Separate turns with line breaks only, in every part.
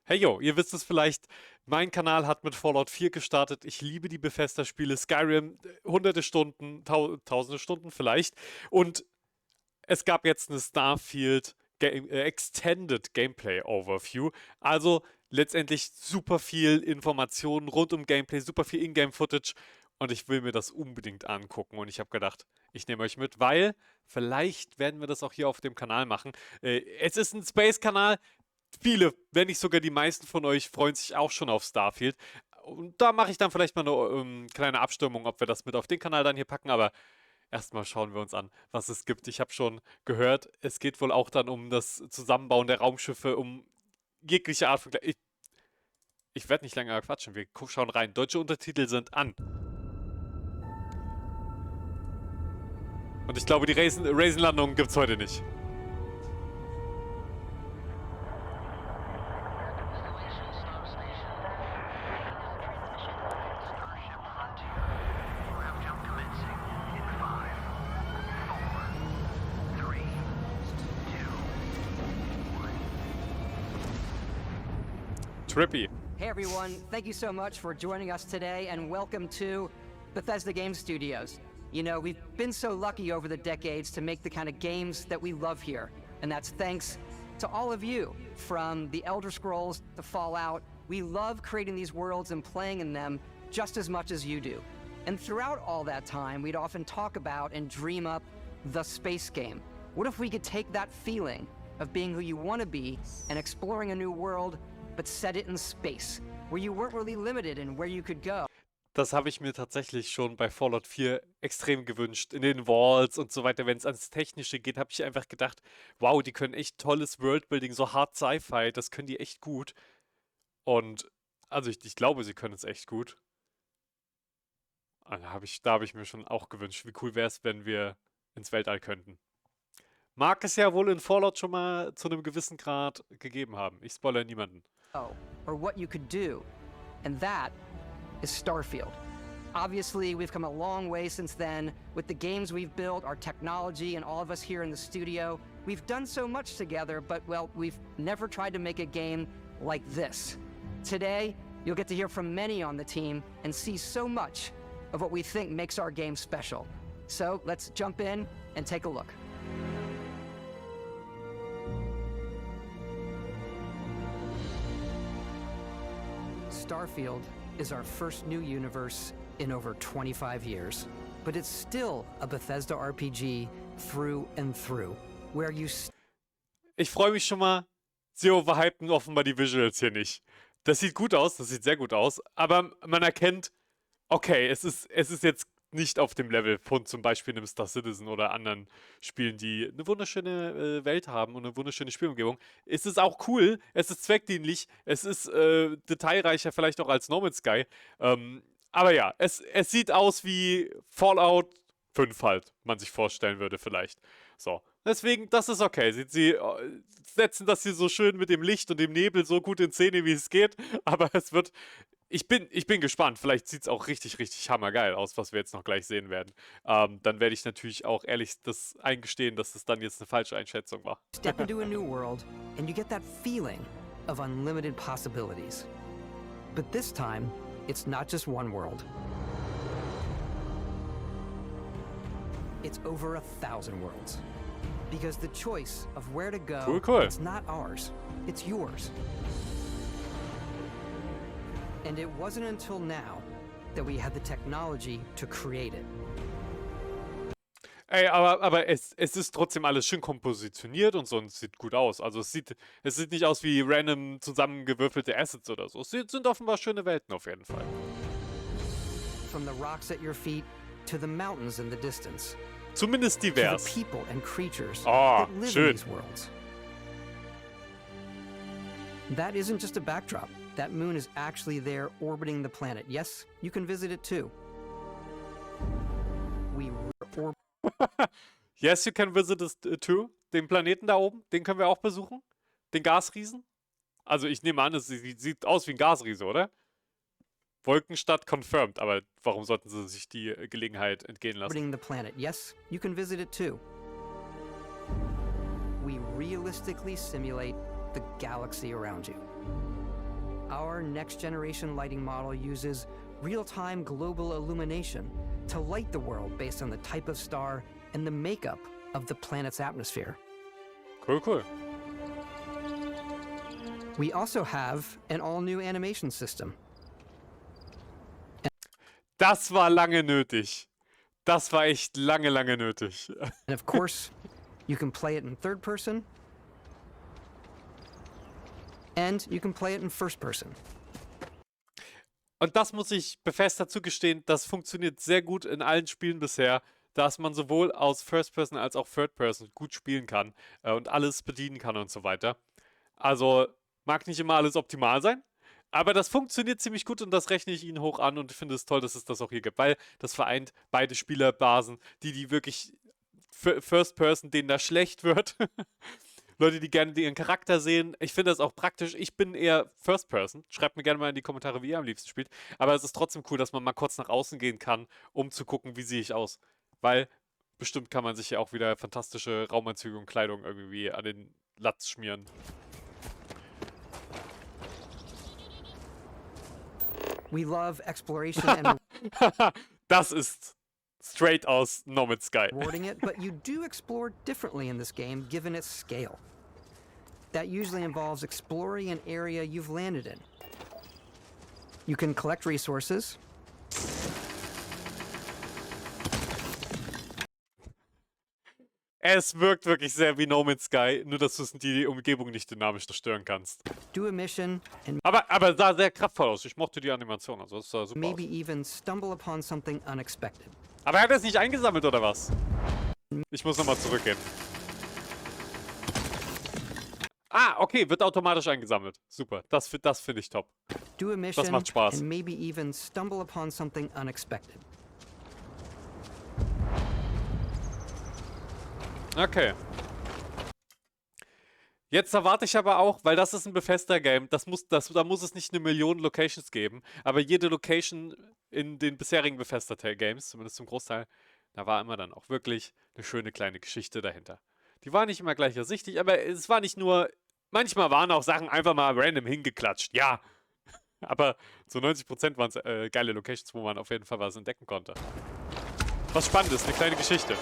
Hey yo, ihr wisst es vielleicht, mein Kanal hat mit Fallout 4 gestartet. Ich liebe die Bethesda-Spiele, Skyrim, hunderte Stunden, tausende Stunden vielleicht. Und es gab jetzt eine Starfield Extended Gameplay Overview. Also letztendlich super viel Informationen rund um Gameplay, super viel Ingame-Footage. Und ich will mir das unbedingt angucken. Und ich habe gedacht, ich nehme euch mit, weil vielleicht werden wir das auch hier auf dem Kanal machen. Es ist ein Space-Kanal. Viele, wenn nicht sogar die meisten von euch, freuen sich auch schon auf Starfield. Und da mache ich dann vielleicht mal eine kleine Abstimmung, ob wir das mit auf den Kanal dann hier packen. Aber erstmal schauen wir uns an, was es gibt. Ich habe schon gehört, es geht wohl auch dann um das Zusammenbauen der Raumschiffe, um jegliche Art von... Ich werde nicht länger quatschen, wir schauen rein. Deutsche Untertitel sind an. Und ich glaube, die Reysn-Landung gibt es heute nicht. Trippy.
Hey everyone, thank you so much for joining us today and welcome to Bethesda Game Studios. You know, we've been so lucky over the decades to make the kind of games that we love here. And that's thanks to all of you, from the Elder Scrolls to Fallout. We love creating these worlds and playing in them just as much as you do. And throughout all that time, we'd often talk about and dream up the space game. What if we could take that feeling of being who you want to be and exploring a new world, but set it in space, where you weren't really limited in where you could go?
Das habe ich mir tatsächlich schon bei Fallout 4 extrem gewünscht. In den Walls und so weiter, wenn es ans Technische geht, habe ich einfach gedacht, wow, die können echt tolles Worldbuilding, so hart Sci-Fi, das können die echt gut. Und also ich glaube, sie können es echt gut. Da hab ich mir schon auch gewünscht, wie cool wäre es, wenn wir ins Weltall könnten. Mag es ja wohl in Fallout schon mal zu einem gewissen Grad gegeben haben. Ich spoilere niemanden.
Or what you could do. And that is Starfield. Obviously, we've come a long way since then with the games we've built, our technology, and all of us here in the studio. We've done so much together, but, well, we've never tried to make a game like this. Today, you'll get to hear from many on the team and see so much of what we think makes our game special. So, let's jump in and take a look. Starfield is our first new universe in over 25 years. But it's still a Bethesda RPG through and through, where you...
Ich freue mich schon mal, sie overhypen offenbar die Visuals hier nicht. Das sieht gut aus, das sieht sehr gut aus, aber man erkennt, okay, es ist jetzt nicht auf dem Level von zum Beispiel einem Star Citizen oder anderen Spielen, die eine wunderschöne Welt haben und eine wunderschöne Spielumgebung. Es ist auch cool, es ist zweckdienlich, es ist detailreicher vielleicht auch als No Man's Sky. Aber ja, es sieht aus wie Fallout 5 halt, man sich vorstellen würde vielleicht. So, deswegen, das ist okay. Sie setzen das hier so schön mit dem Licht und dem Nebel so gut in Szene, wie es geht. Aber es wird... Ich bin gespannt. Vielleicht sieht es auch richtig, richtig hammergeil aus, was wir jetzt noch gleich sehen werden. Dann werde ich natürlich auch ehrlich das eingestehen, dass es dann jetzt eine falsche Einschätzung war.
Step into a new world, and you get that feeling of unlimited possibilities. But this time, it's not just one world. It's over 1,000 worlds. Because the choice of where to go,
Cool.
it's not ours, it's yours. And it wasn't until now that we had the technology to create it.
Ey, aber es ist trotzdem alles schön kompositioniert und so und es sieht gut aus. Also es sieht nicht aus wie random zusammengewürfelte Assets oder so. Es sind offenbar schöne Welten auf jeden Fall.
From the rocks at your feet to the mountains in the distance.
Zumindest
To
divers.
the people and creatures
Oh,
that live
schön.
in these worlds. That isn't just a backdrop. That moon is actually there orbiting the planet. Yes, you can visit it too.
Yes, you can visit it too. Den Planeten da oben, den können wir auch besuchen. Den Gasriesen. Also ich nehme an, es sieht aus wie ein Gasriese, oder? Wolkenstadt confirmed, aber warum sollten sie sich die Gelegenheit entgehen lassen?
Orbiting the planet. Yes, you can visit it too. We realistically simulate the galaxy around you. our next-generation lighting model uses real-time global illumination to light the world based on the type of star and the makeup of the planet's atmosphere.
Cool, cool.
We also have an all-new animation system.
Das war lange nötig. Das war echt lange, lange nötig.
And of course, you can play it in third person, and you can play it in first person.
Und das muss ich Bethesda zugestehen, das funktioniert sehr gut in allen Spielen bisher, dass man sowohl aus First Person als auch Third Person gut spielen kann und alles bedienen kann und so weiter. Also mag nicht immer alles optimal sein, aber das funktioniert ziemlich gut und das rechne ich ihnen hoch an und ich finde es toll, dass es das auch hier gibt, weil das vereint beide Spielerbasen, die wirklich First Person, denen da schlecht wird. Leute, die gerne ihren Charakter sehen. Ich finde das auch praktisch. Ich bin eher First Person. Schreibt mir gerne mal in die Kommentare, wie ihr am liebsten spielt. Aber es ist trotzdem cool, dass man mal kurz nach außen gehen kann, um zu gucken, wie sehe ich aus. Weil bestimmt kann man sich ja auch wieder fantastische Raumanzüge und Kleidung irgendwie an den Latz schmieren.
We love exploration and
Das ist straight aus No Man's Sky.
rewarding it, but you do explore differently in this game given its scale. That usually involves exploring an area you've landed in. You can collect resources,
Es wirkt wirklich sehr wie No Man's Sky, nur dass du die Umgebung nicht dynamisch zerstören kannst.
do a mission, and
Aber es sah sehr kraftvoll aus. Ich mochte die Animation, also das sah super
maybe
aus.
even stumble upon something unexpected.
Aber er hat es nicht eingesammelt, oder was? Ich muss nochmal zurückgehen. Ah, okay, wird automatisch eingesammelt. Super, das finde ich top.
Do a mission,
macht Spaß.
and maybe even stumble upon something unexpected.
Okay. Jetzt erwarte ich aber auch, weil das ist ein Bethesda-Game, da muss es nicht 1 Million Locations geben, aber jede Location in den bisherigen Bethesda-Games, zumindest zum Großteil, da war immer dann auch wirklich eine schöne kleine Geschichte dahinter. Die war nicht immer gleich ersichtlich, aber es war nicht nur, manchmal waren auch Sachen einfach mal random hingeklatscht, ja. Aber zu 90% waren es geile Locations, wo man auf jeden Fall was entdecken konnte. Was spannend ist, eine kleine Geschichte.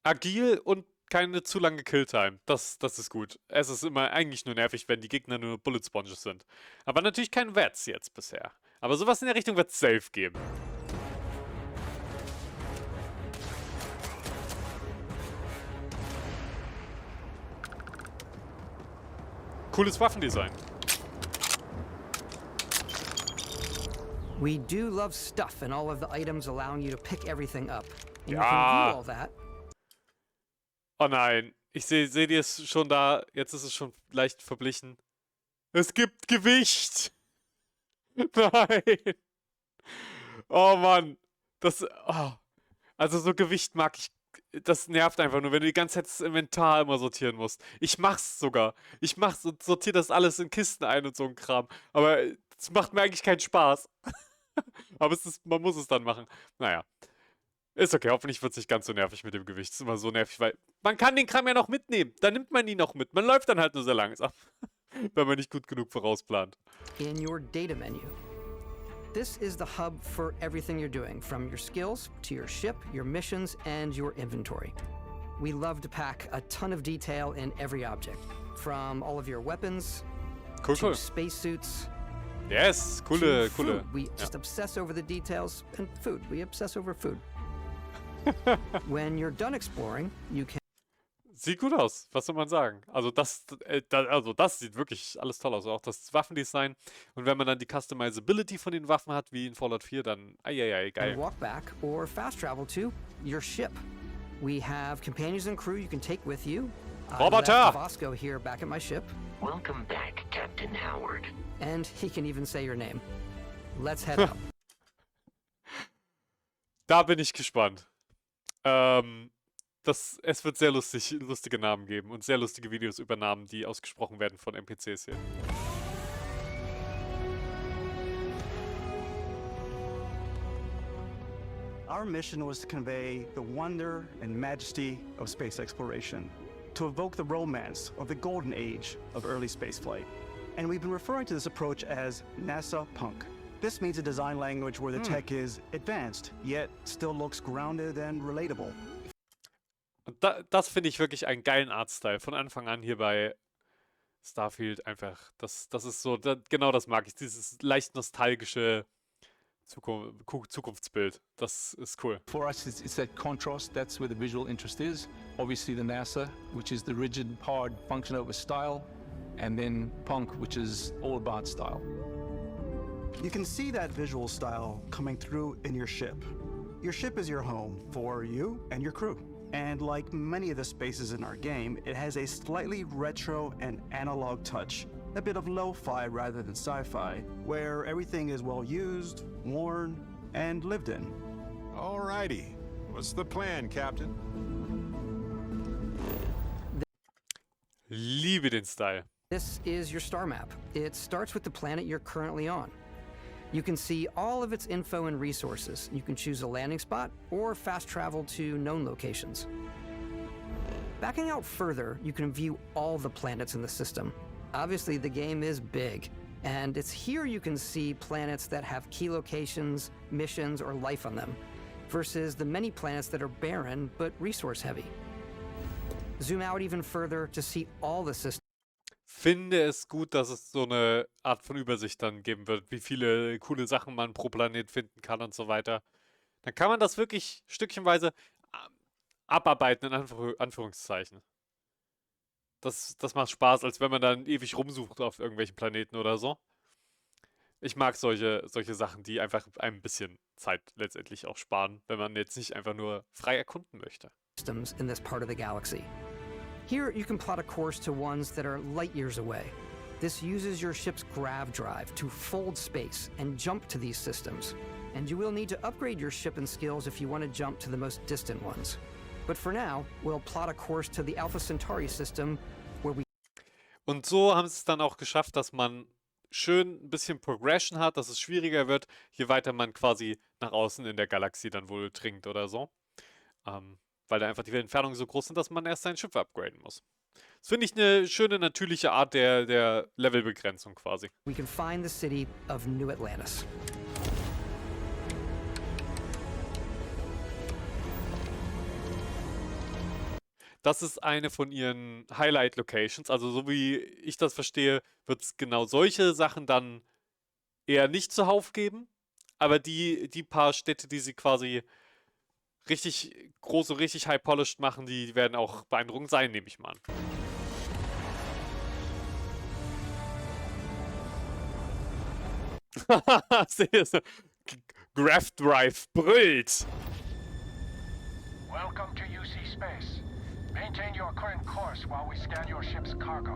Agil und keine zu lange Killtime. Das ist gut. Es ist immer eigentlich nur nervig, wenn die Gegner nur Bullet Sponges sind. Aber natürlich kein Wets jetzt bisher. Aber sowas in der Richtung wird es safe geben. Cooles Waffendesign.
We do love stuff and all of the items allowing you to pick everything up. And you
Ja.
can view all that.
Oh nein, ich sehe die es schon da. Jetzt ist es schon leicht verblichen. Es gibt Gewicht. Nein. Oh Mann. Also so Gewicht mag ich. Das nervt einfach nur, wenn du die ganze Zeit das Inventar immer sortieren musst. Ich mach's sogar. Ich mach's und sortiere das alles in Kisten ein und so ein Kram. Aber es macht mir eigentlich keinen Spaß. Aber man muss es dann machen. Naja. Ist okay, hoffentlich wird es nicht ganz so nervig mit dem Gewicht. Es ist immer so nervig, weil man kann den Kram ja noch mitnehmen. Dann nimmt man ihn noch mit. Man läuft dann halt nur sehr langsam, wenn man nicht gut genug vorausplant.
In your data menu. This is the hub for everything you're doing, from your skills to your ship, your missions, and your inventory. We love to pack a ton of detail in every object, from all of your weapons
Cool,
to
cool.
spacesuits.
Yes,
to
coole.
food. We just obsess over the details, and food. We obsess over food. When you're done exploring, you can
Sieht gut aus, was soll man sagen? Also das sieht wirklich alles toll aus. Auch das Waffendesign. Und wenn man dann die Customizability von den Waffen hat, wie in Fallout 4, dann geil.
walk back or fast travel to your ship. We have companions and crew you can take with you.
Roboter!
Vasco here back at my ship,
Welcome back, Captain Howard.
and he can even say your name. Let's head up.
Da bin ich gespannt. Es wird sehr lustige Namen geben und sehr lustige Videos über Namen, die ausgesprochen werden von NPCs hier.
our mission was to convey the wonder and majesty of space exploration, to evoke the romance of the golden age of early spaceflight. And we've been referring to this approach as NASA Punk. This means a design language where the tech is advanced, yet still looks grounded and relatable.
Und das finde ich wirklich einen geilen Artstyle. Von Anfang an hier bei Starfield einfach. Das ist so, genau das mag ich. Dieses leicht nostalgische Zukunftsbild. Das ist cool.
For us, it's that contrast. That's where the visual interest is. Obviously, the NASA, which is the rigid, hard function over style, and then punk, which is all about style.
You can see that visual style coming through in your ship. Your ship is your home for you and your crew. And like many of the spaces in our game, it has a slightly retro and analog touch. A bit of lo-fi rather than sci-fi, where everything is well used, worn, and lived in.
Alrighty. What's the plan, Captain?
Liebe den Style.
This is your star map. It starts with the planet you're currently on. You can see all of its info and resources. You can choose a landing spot or fast travel to known locations. Backing out further, you can view all the planets in the system. Obviously, the game is big, and it's here you can see planets that have key locations, missions, or life on them, versus the many planets that are barren but resource-heavy. Zoom out even further to see all the systems.
Finde es gut, dass es so eine Art von Übersicht dann geben wird, wie viele coole Sachen man pro Planet finden kann und so weiter. Dann kann man das wirklich stückchenweise abarbeiten, in Anführungszeichen. Das macht Spaß, als wenn man dann ewig rumsucht auf irgendwelchen Planeten oder so. Ich mag solche Sachen, die einfach ein bisschen Zeit letztendlich auch sparen, wenn man jetzt nicht einfach nur frei erkunden möchte.
Systems in this part of the galaxy. Here, you can plot a course to ones that are light years away. This uses your ship's grav drive to fold space and jump to these systems. And you will need to upgrade your ship and skills if you want to jump to the most distant ones. But for now, we'll plot a course to the Alpha Centauri system, where we...
Und so haben sie es dann auch geschafft, dass man schön ein bisschen Progression hat, dass es schwieriger wird, je weiter man quasi nach außen in der Galaxie dann wohl dringt oder so. Weil da einfach die Entfernungen so groß sind, dass man erst sein Schiff upgraden muss. Das finde ich eine schöne, natürliche Art der Levelbegrenzung quasi.
We can find the city of New Atlantis.
Das ist eine von ihren Highlight-Locations. Also so wie ich das verstehe, wird es genau solche Sachen dann eher nicht zuhauf geben. Aber die paar Städte, die sie quasi richtig groß und richtig high-polished machen, die werden auch beeindruckend sein, nehme ich mal an. Graph Drive brüllt.
Welcome to UC Space. Maintain your current course while we scan your ship's cargo.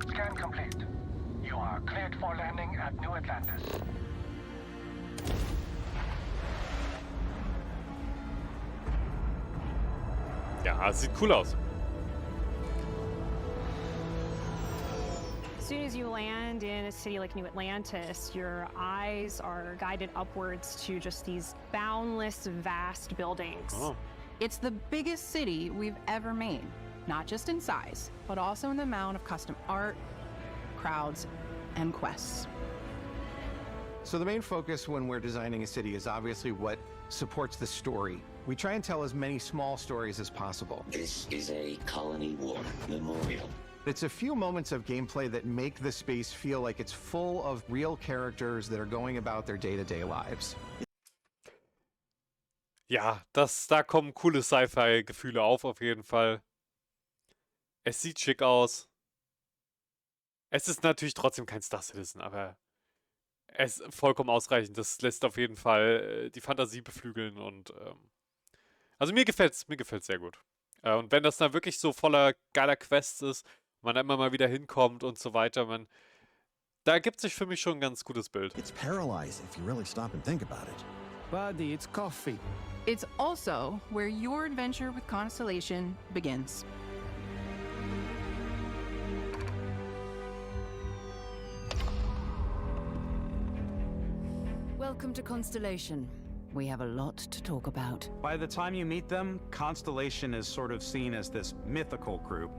Scan complete. You are cleared for landing at New Atlantis.
Ja, es sieht cool aus.
As soon as you land in a city like New Atlantis, your eyes are guided upwards to just these boundless, vast buildings.
Oh.
It's the biggest city we've ever made, not just in size, but also in the amount of custom art, crowds, and quests.
So the main focus when we're designing a city is obviously what supports the story. We try and tell as many small stories as possible.
This is a colony war memorial.
It's a few moments of gameplay that make the space feel like it's full of real characters that are going about their day-to-day lives.
Ja, da kommen coole Sci-Fi-Gefühle auf jeden Fall. Es sieht schick aus. Es ist natürlich trotzdem kein Star Citizen, aber es ist vollkommen ausreichend. Das lässt auf jeden Fall die Fantasie beflügeln und also mir gefällt's sehr gut. Und wenn das dann wirklich so voller geiler Quests ist, man da immer mal wieder hinkommt und so weiter, da ergibt sich für mich schon ein ganz gutes Bild.
It's paralyzing if you really stop and think about it.
Buddy, it's coffee.
It's also where your adventure with Constellation begins.
Well, Welcome to Constellation. We have a lot to talk about.
By the time you meet them, Constellation is sort of seen as this mythical group.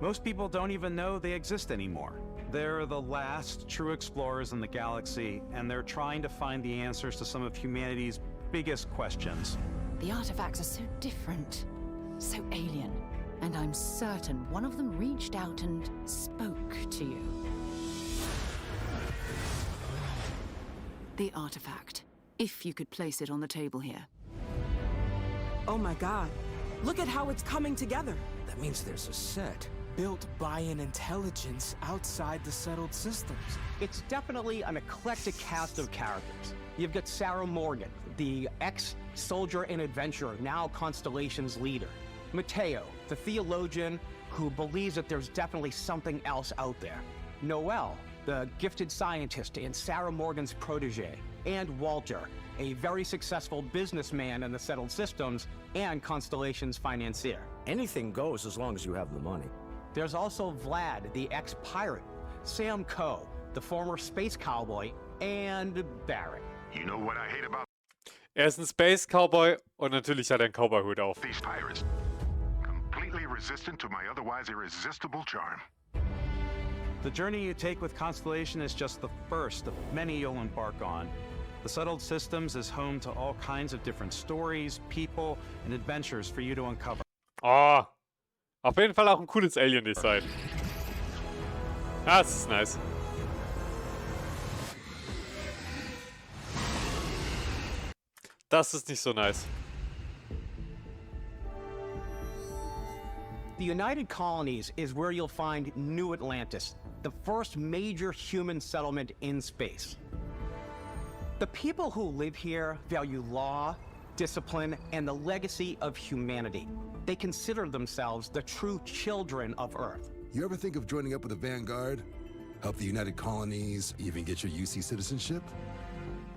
Most people don't even know they exist anymore. They're the last true explorers in the galaxy, and they're trying to find the answers to some of humanity's biggest questions.
The artifacts are so different, so alien, and I'm certain one of them reached out and spoke to you. The artifact, if you could place it on the table here.
Oh my god, look at how it's coming together.
That means there's a set built by an intelligence outside the settled systems.
It's definitely an eclectic cast of characters. You've got Sarah Morgan, the ex-soldier and adventurer, now Constellation's leader. Mateo, the theologian who believes that there's definitely something else out there. Noel, the gifted scientist and Sarah Morgan's protege. And Walter, a very successful businessman in the settled systems and Constellation's financier.
Anything goes as long as you have the money.
There's also Vlad, the ex-pirate, Sam Coe, the former space cowboy, and Barrett.
You know what I hate about
Ist ein Space Cowboy und natürlich hat er einen Cowboy-Hut auf.
these pirates? Completely resistant to my otherwise irresistible charm.
The journey you take with Constellation is just the first of many you'll embark on. The settled systems is home to all kinds of different stories, people, and adventures for you to uncover.
Oh, auf jeden Fall auch ein cooles Alien-Design. Das ist nice. Das ist nicht so nice.
The United Colonies is where you'll find New Atlantis, the first major human settlement in space. The people who live here value law, discipline, and the legacy of humanity. They consider themselves the true children of Earth.
You ever think of joining up with the Vanguard? Help the United Colonies, even get your UC citizenship?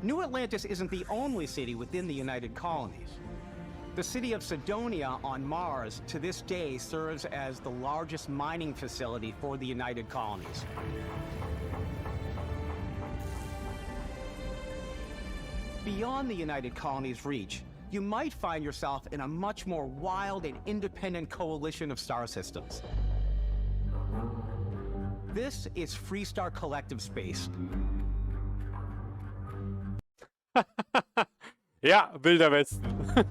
New Atlantis isn't the only city within the United Colonies. The city of Cydonia on Mars to this day serves as the largest mining facility for the United Colonies. Beyond the United Colonies' reach, you might find yourself in a much more wild and independent coalition of star systems. This is Freestar Collective Space.
Ja, Wilder Westen.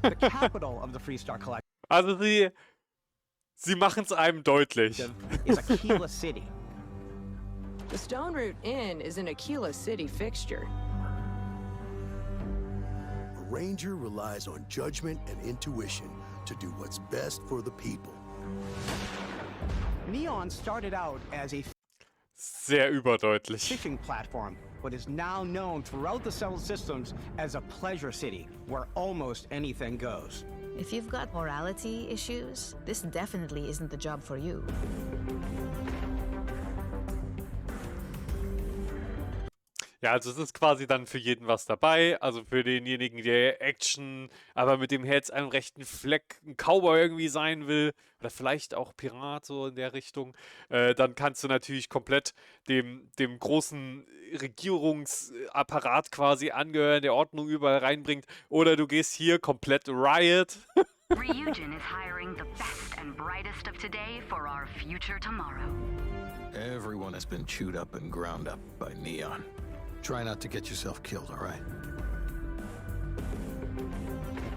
The capital of the Freestar Collective
Also sie machen es einem deutlich.
is Aquila City.
The Stone Root Inn is an Aquila City fixture.
A ranger relies on judgment and intuition to do what's best for the people.
Neon started out as a
Sehr überdeutlich.
fishing platform, but is now known throughout the settled systems as a pleasure city where almost anything goes.
If you've got morality issues, this definitely isn't the job for you.
Ja, also es ist quasi dann für jeden was dabei. Also für denjenigen, der Action, aber mit dem Herz einem rechten Fleck, ein Cowboy irgendwie sein will, oder vielleicht auch Pirat, so in der Richtung, dann kannst du natürlich komplett dem großen Regierungsapparat quasi angehören, der Ordnung überall reinbringt. Oder du gehst hier komplett Riot.
Ryujin is hiring the best and brightest of today for our future tomorrow.
Everyone has been chewed up and ground up by Neon. Try not to get yourself killed, all right?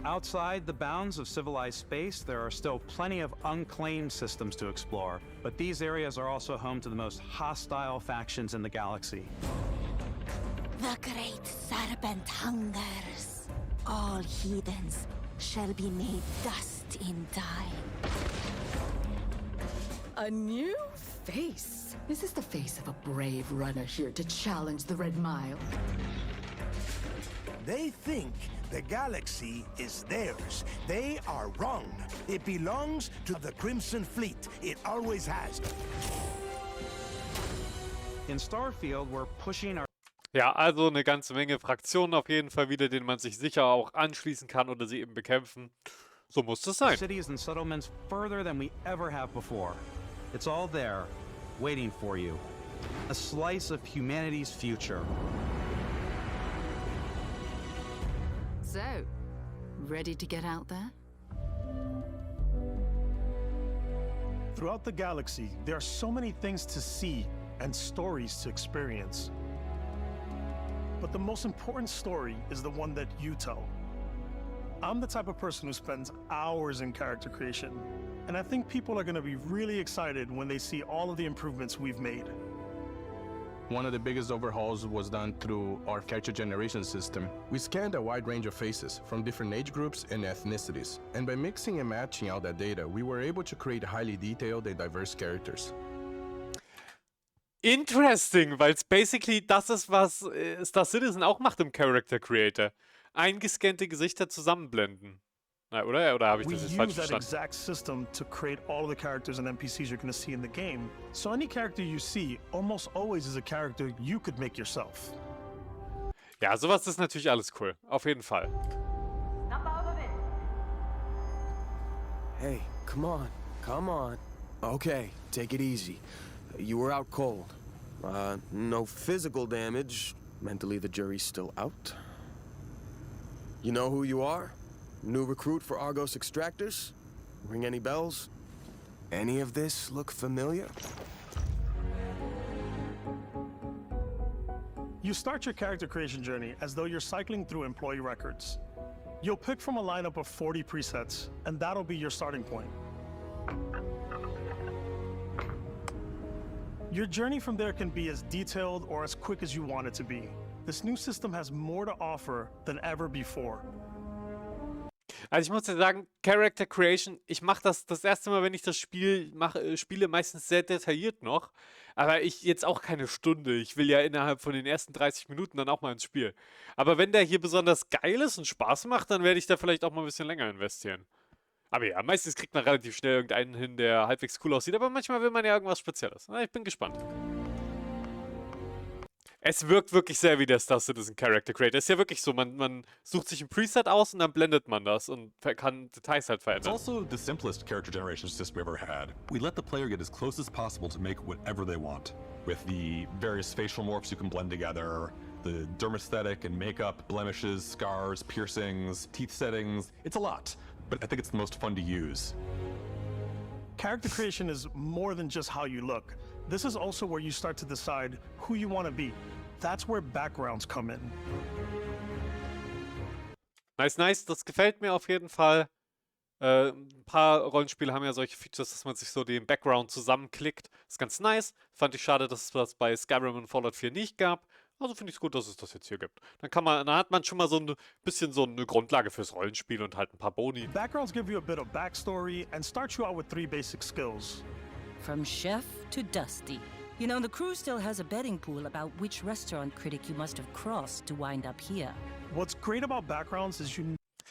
Outside the bounds of civilized space, there are still plenty of unclaimed systems to explore, but these areas are also home to the most hostile factions in the galaxy.
The great serpent hungers. All heathens shall be made dust in time.
A new face. Is this the face of a brave runner here to challenge the Red Mile?
They think the galaxy is theirs. They are wrong. It belongs to the Crimson Fleet. It always has.
In Starfield, we're pushing our
Ja, also eine ganze Menge Fraktionen auf jeden Fall wieder, denen man sich sicher auch anschließen kann oder sie eben bekämpfen. So muss es sein.
cities and settlements further than we ever have before. It's all there, waiting for you. A slice of humanity's future.
So, ready to get out there?
Throughout the galaxy, there are so many things to see and stories to experience. But the most important story is the one that you tell. I'm the type of person who spends hours in character creation, and I think people are going to be really excited when they see all of the improvements we've made.
One of the biggest overhauls was done through our character generation system. We scanned a wide range of faces from different age groups and ethnicities, and by mixing and matching all that data, we were able to create highly detailed and diverse characters.
Interesting, weil es basically das ist, was Star Citizen auch macht im Character Creator. Eingescannte Gesichter zusammenblenden. Na, oder? Oder habe ich das jetzt falsch
We use that
verstanden?
exact system to create all of the characters and NPCs you're going to see in the game. So any character you see almost always is a character you could make yourself.
Ja, sowas ist natürlich alles cool. Auf jeden Fall.
Hey, come on, come on. Okay, take it easy. You were out cold. No physical damage. Mentally, the jury's still out. You know who you are? New recruit for Argos Extractors? Ring any bells? Any of this look familiar?
You start your character creation journey as though you're cycling through employee records. You'll pick from a lineup of 40 presets, and that'll be your starting point. Your journey from there can be as detailed or as quick as you want it to be. This new system has more to offer than ever before.
Also ich muss ja sagen, Character Creation, ich mache das erste Mal, wenn ich das Spiel spiele, meistens sehr detailliert noch. Aber ich jetzt auch keine Stunde. Ich will ja innerhalb von den ersten 30 Minuten dann auch mal ins Spiel. Aber wenn der hier besonders geil ist und Spaß macht, dann werde ich da vielleicht auch mal ein bisschen länger investieren. Aber ja, meistens kriegt man relativ schnell irgendeinen hin, der halbwegs cool aussieht. Aber manchmal will man ja irgendwas Spezielles. Na, ich bin gespannt. Es wirkt wirklich sehr wie der Star Citizen Character Creator. Ist ja wirklich so, man sucht sich ein Preset aus und dann blendet man das und kann Details halt
It's
verändern.
also the simplest character generation system we've ever had. We let the player get as close as possible to make whatever they want. With the various facial morphs you can blend together, the dermesthetic and makeup, blemishes, scars, piercings, teeth settings. It's a lot, but I think it's the most fun to use.
Character creation is more than just how you look. This is also where you start to decide who you want to be. That's where backgrounds come in.
Nice, nice. Das gefällt mir auf jeden Fall. Ein paar Rollenspiele haben ja solche Features, dass man sich so den Background zusammenklickt. Ist ganz nice. Fand ich schade, dass es das bei Skyrim und Fallout 4 nicht gab. Also finde ich es gut, dass es das jetzt hier gibt. Dann hat man schon mal so ein bisschen so eine Grundlage fürs Rollenspiel und halt ein paar Boni.
Backgrounds give you a bit of backstory and start you out with 3 basic skills.
From chef to dusty. You know, the crew still has a betting pool about which restaurant critic you must have crossed to wind up here.
What's great about backgrounds is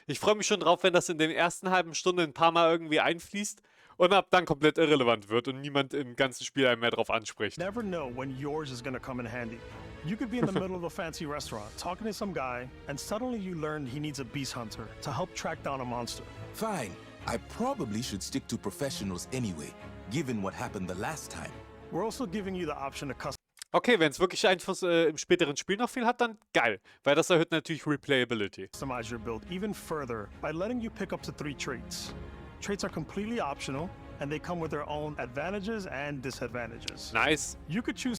Ich freue mich schon drauf, wenn das in den ersten halben Stunden ein paar Mal irgendwie einfließt und ab dann komplett irrelevant wird und niemand im ganzen Spiel einen mehr drauf anspricht.
never know when yours is gonna come in handy. You could be in the middle of a fancy restaurant, talking to some guy, and suddenly you learn he needs a beast hunter to help track down a monster.
Fine. I probably should stick to professionals anyway, given what happened the last time.
We're also giving you the option to customize
Okay, wenn es wirklich Einfluss im späteren Spiel noch viel hat, dann geil. Weil das erhöht natürlich Replayability.
your build even further by letting you pick up to 3 traits. Traits are completely optional, and they come with their own advantages and disadvantages.
Nice.
You could choose.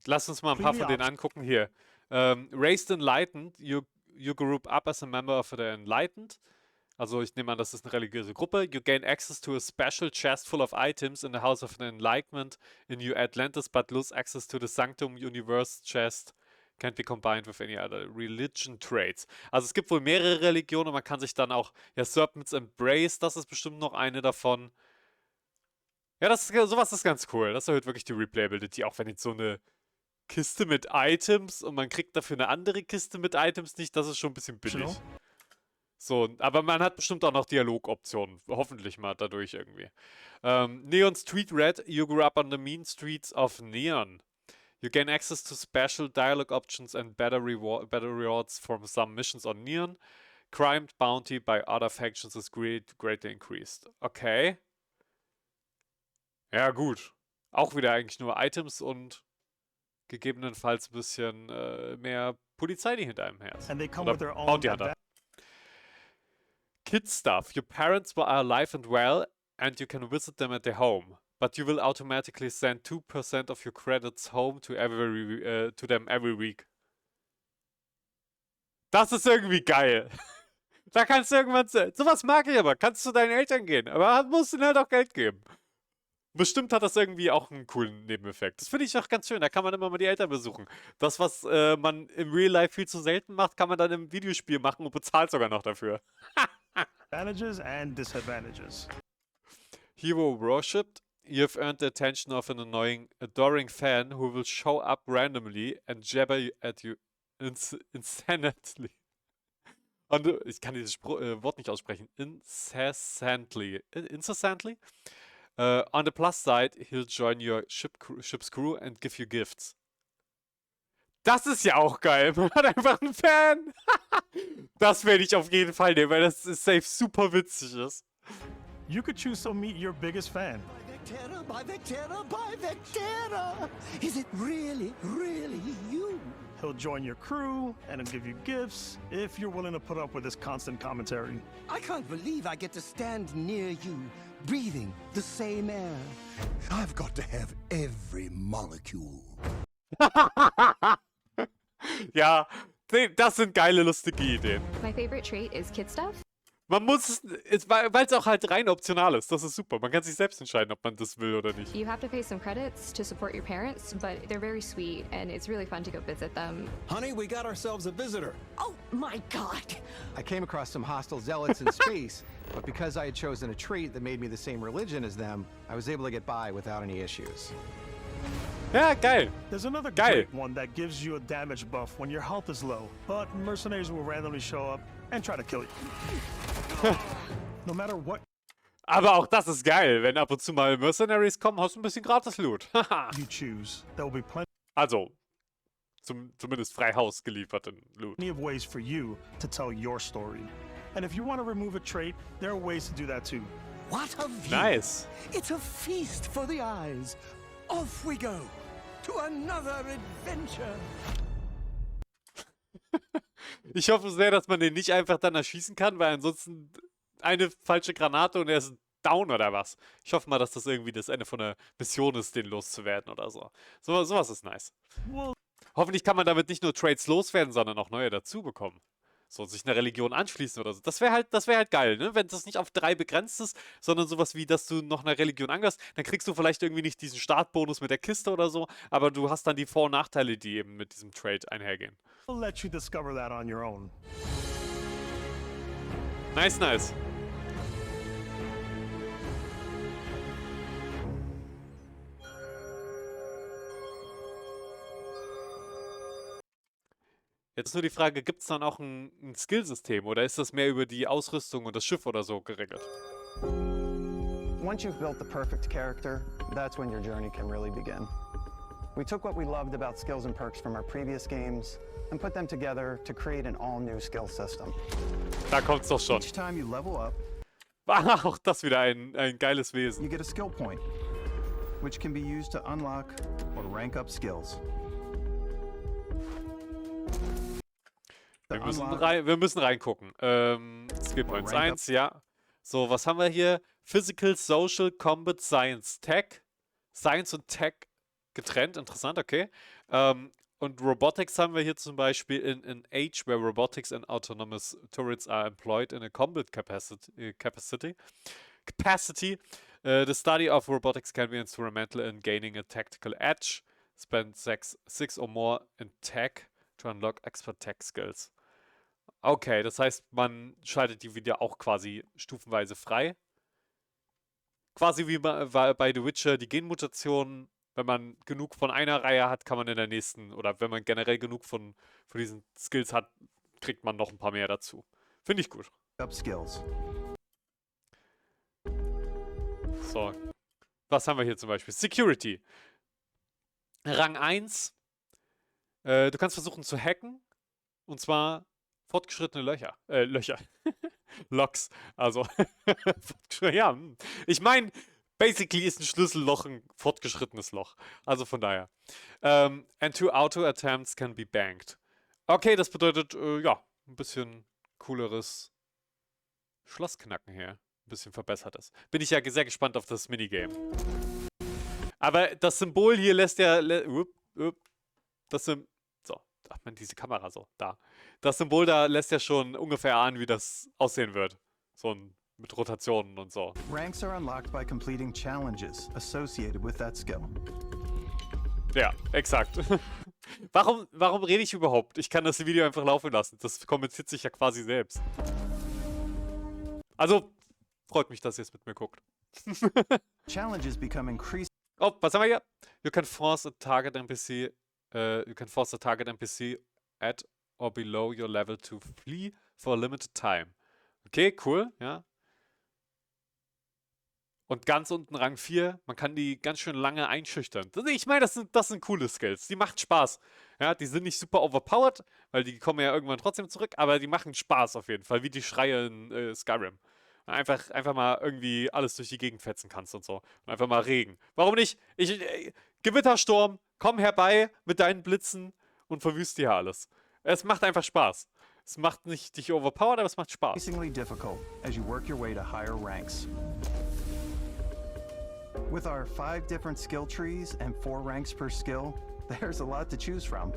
Lass uns mal ein paar von denen angucken hier. Raised Enlightened, you group up as a member of the Enlightened. Also ich nehme an, das ist eine religiöse Gruppe. You gain access to a special chest full of items in the House of the Enlightenment in New Atlantis, but lose access to the Sanctum Universe chest. Can't be combined with any other religion traits. Also es gibt wohl mehrere Religionen und man kann sich dann auch, ja, Serpent's Embrace, das ist bestimmt noch eine davon. Ja, sowas ist ganz cool. Das erhöht wirklich die Replayability, auch wenn jetzt so eine Kiste mit Items und man kriegt dafür eine andere Kiste mit Items nicht, das ist schon ein bisschen billig. So, aber man hat bestimmt auch noch Dialogoptionen. Hoffentlich mal dadurch irgendwie. Neon Street Red, you grew up on the mean streets of Neon. You gain access to special dialogue options and better rewards from some missions on Neon. Crime bounty by other factions is greatly increased. Okay. Ja, gut. Auch wieder eigentlich nur Items und gegebenenfalls ein bisschen mehr Polizei, die hinter einem her ist.
And they come
Oder
with their own
Bounty Hunter. Kid stuff. Your parents are alive and well, and you can visit them at their home. But you will automatically send 2% of your credits home to them every week. Das ist irgendwie geil. Da kannst du irgendwann... Sowas mag ich aber. Kannst du deinen Eltern gehen. Aber musst ihnen halt auch Geld geben. Bestimmt hat das irgendwie auch einen coolen Nebeneffekt. Das finde ich auch ganz schön. Da kann man immer mal die Eltern besuchen. Das, was man im Real Life viel zu selten macht, kann man dann im Videospiel machen und bezahlt sogar noch dafür.
Advantages and disadvantages.
Hero worshipped. You have earned the attention of an adoring fan who will show up randomly and jabber at you incessantly. Und ich kann dieses Wort nicht aussprechen. Incessantly. Incessantly? On the plus side, he'll join your ship's crew and give you gifts. Das ist ja auch geil. Man hat einfach einen Fan. Das werde ich auf jeden Fall nehmen, weil das safe super witzig ist.
You could choose to meet your biggest fan.
By Vectera! Is it really you?
He'll join your crew and he'll give you gifts if you're willing to put up with his constant commentary.
I can't believe I get to stand near you, breathing the same air. I've got to have every molecule.
Ja, das sind geile, lustige Ideen.
My favorite trait is kid stuff.
Man muss es, weil es auch halt rein optional ist. Das ist super. Man kann sich selbst entscheiden, ob man das will oder nicht.
You have to pay some credits to support your parents, but they're very sweet and it's really fun to go visit them.
Honey, we got ourselves a visitor.
Oh my god!
I came across some hostile zealots in space, but because I had chosen a trait that made me the same religion as them, I was able to get by without any issues.
Ja, geil.
There's another
geil.
great one that gives you a damage buff when your health is low, but mercenaries will randomly show up and try to kill you. No matter what.
Aber auch das ist geil. Wenn ab und zu mal Mercenaries kommen, hast du ein bisschen gratis Loot.
You choose. There will be plenty.
Also, zumindest frei Haus gelieferten Loot.
Plenty of ways for you to tell your story. And if you want to remove a trait, there are ways to do that too.
What a view!
Nice.
It's a feast for the eyes. Off we go to another adventure.
Ich hoffe sehr, dass man den nicht einfach dann erschießen kann, weil ansonsten eine falsche Granate und er ist down oder was. Ich hoffe mal, dass das irgendwie das Ende von der Mission ist, den loszuwerden oder so. Sowas ist nice. Hoffentlich kann man damit nicht nur Trades loswerden, sondern auch neue dazu bekommen. So, sich einer Religion anschließen oder so. Das wäre halt geil, ne? Wenn das nicht auf 3 begrenzt ist, sondern sowas wie, dass du noch einer Religion angehörst, dann kriegst du vielleicht irgendwie nicht diesen Startbonus mit der Kiste oder so, aber du hast dann die Vor- und Nachteile, die eben mit diesem Trade einhergehen.
I'll let you discover that on your own.
Nice, nice. Jetzt ist nur die Frage, gibt es dann auch ein Skillsystem oder ist das mehr über die Ausrüstung und das Schiff oder so geregelt?
Once you've built the perfect character, that's when your journey can really begin. We took what we loved about skills and perks from our previous games and put them together to create an all-new skill system.
Da kommt's doch schon.
Each time you level up,
auch das wieder ein geiles Wesen.
you get a skill point, which can be used to unlock or rank up skills.
Wir müssen reingucken. Skill Points 1, ja. So, was haben wir hier? Physical, Social, Combat, Science, Tech. Science und Tech getrennt, interessant, okay. Und Robotics haben wir hier zum Beispiel in an age where robotics and autonomous turrets are employed in a combat capacity. The study of robotics can be instrumental in gaining a tactical edge. Spend 6 or more in tech to unlock expert tech skills. Okay, das heißt, man schaltet die wieder auch quasi stufenweise frei. Quasi wie bei The Witcher die Genmutationen. Wenn man genug von einer Reihe hat, kann man in der nächsten, oder wenn man generell genug von diesen Skills hat, kriegt man noch ein paar mehr dazu. Finde ich gut. So, was haben wir hier zum Beispiel? Security. Rang 1. Du kannst versuchen zu hacken. Und zwar fortgeschrittene Löcher. Locks. Also, ja. Ich meine, basically ist ein Schlüsselloch ein fortgeschrittenes Loch. Also von daher. And 2 Auto-Attempts can be banked. Okay, das bedeutet, ja, ein bisschen cooleres Schlossknacken her ein bisschen verbessert ist. Bin ich ja sehr gespannt auf das Minigame. Aber das Symbol hier lässt ja... So, ach man, diese Kamera so, da. Das Symbol da lässt ja schon ungefähr ahnen, wie das aussehen wird. So ein mit Rotationen und so.
Ranks are unlocked by completing challenges associated with that skill.
Ja, exakt. Warum rede ich überhaupt? Ich kann das Video einfach laufen lassen. Das kommentiert sich ja quasi selbst. Also, freut mich, dass ihr es mit mir guckt.
Challenges become increased.
Oh, was haben wir hier? You can force a target NPC. You can force a target NPC at or below your level to flee for a limited time. Okay, cool, ja. Und ganz unten Rang 4, man kann die ganz schön lange einschüchtern. Ich meine, das sind coole Skills. Die macht Spaß. Ja, die sind nicht super overpowered, weil die kommen ja irgendwann trotzdem zurück, aber die machen Spaß auf jeden Fall, wie die Schreie in Skyrim. Einfach mal irgendwie alles durch die Gegend fetzen kannst und so. Und einfach mal Regen. Warum nicht? Gewittersturm, komm herbei mit deinen Blitzen und verwüst hier alles. Es macht einfach Spaß. Es macht nicht dich overpowered, aber es macht Spaß.
Increasingly difficult as you work your way to higher ranks. With our 5 different skill trees and 4 ranks per skill, there's a lot to choose from.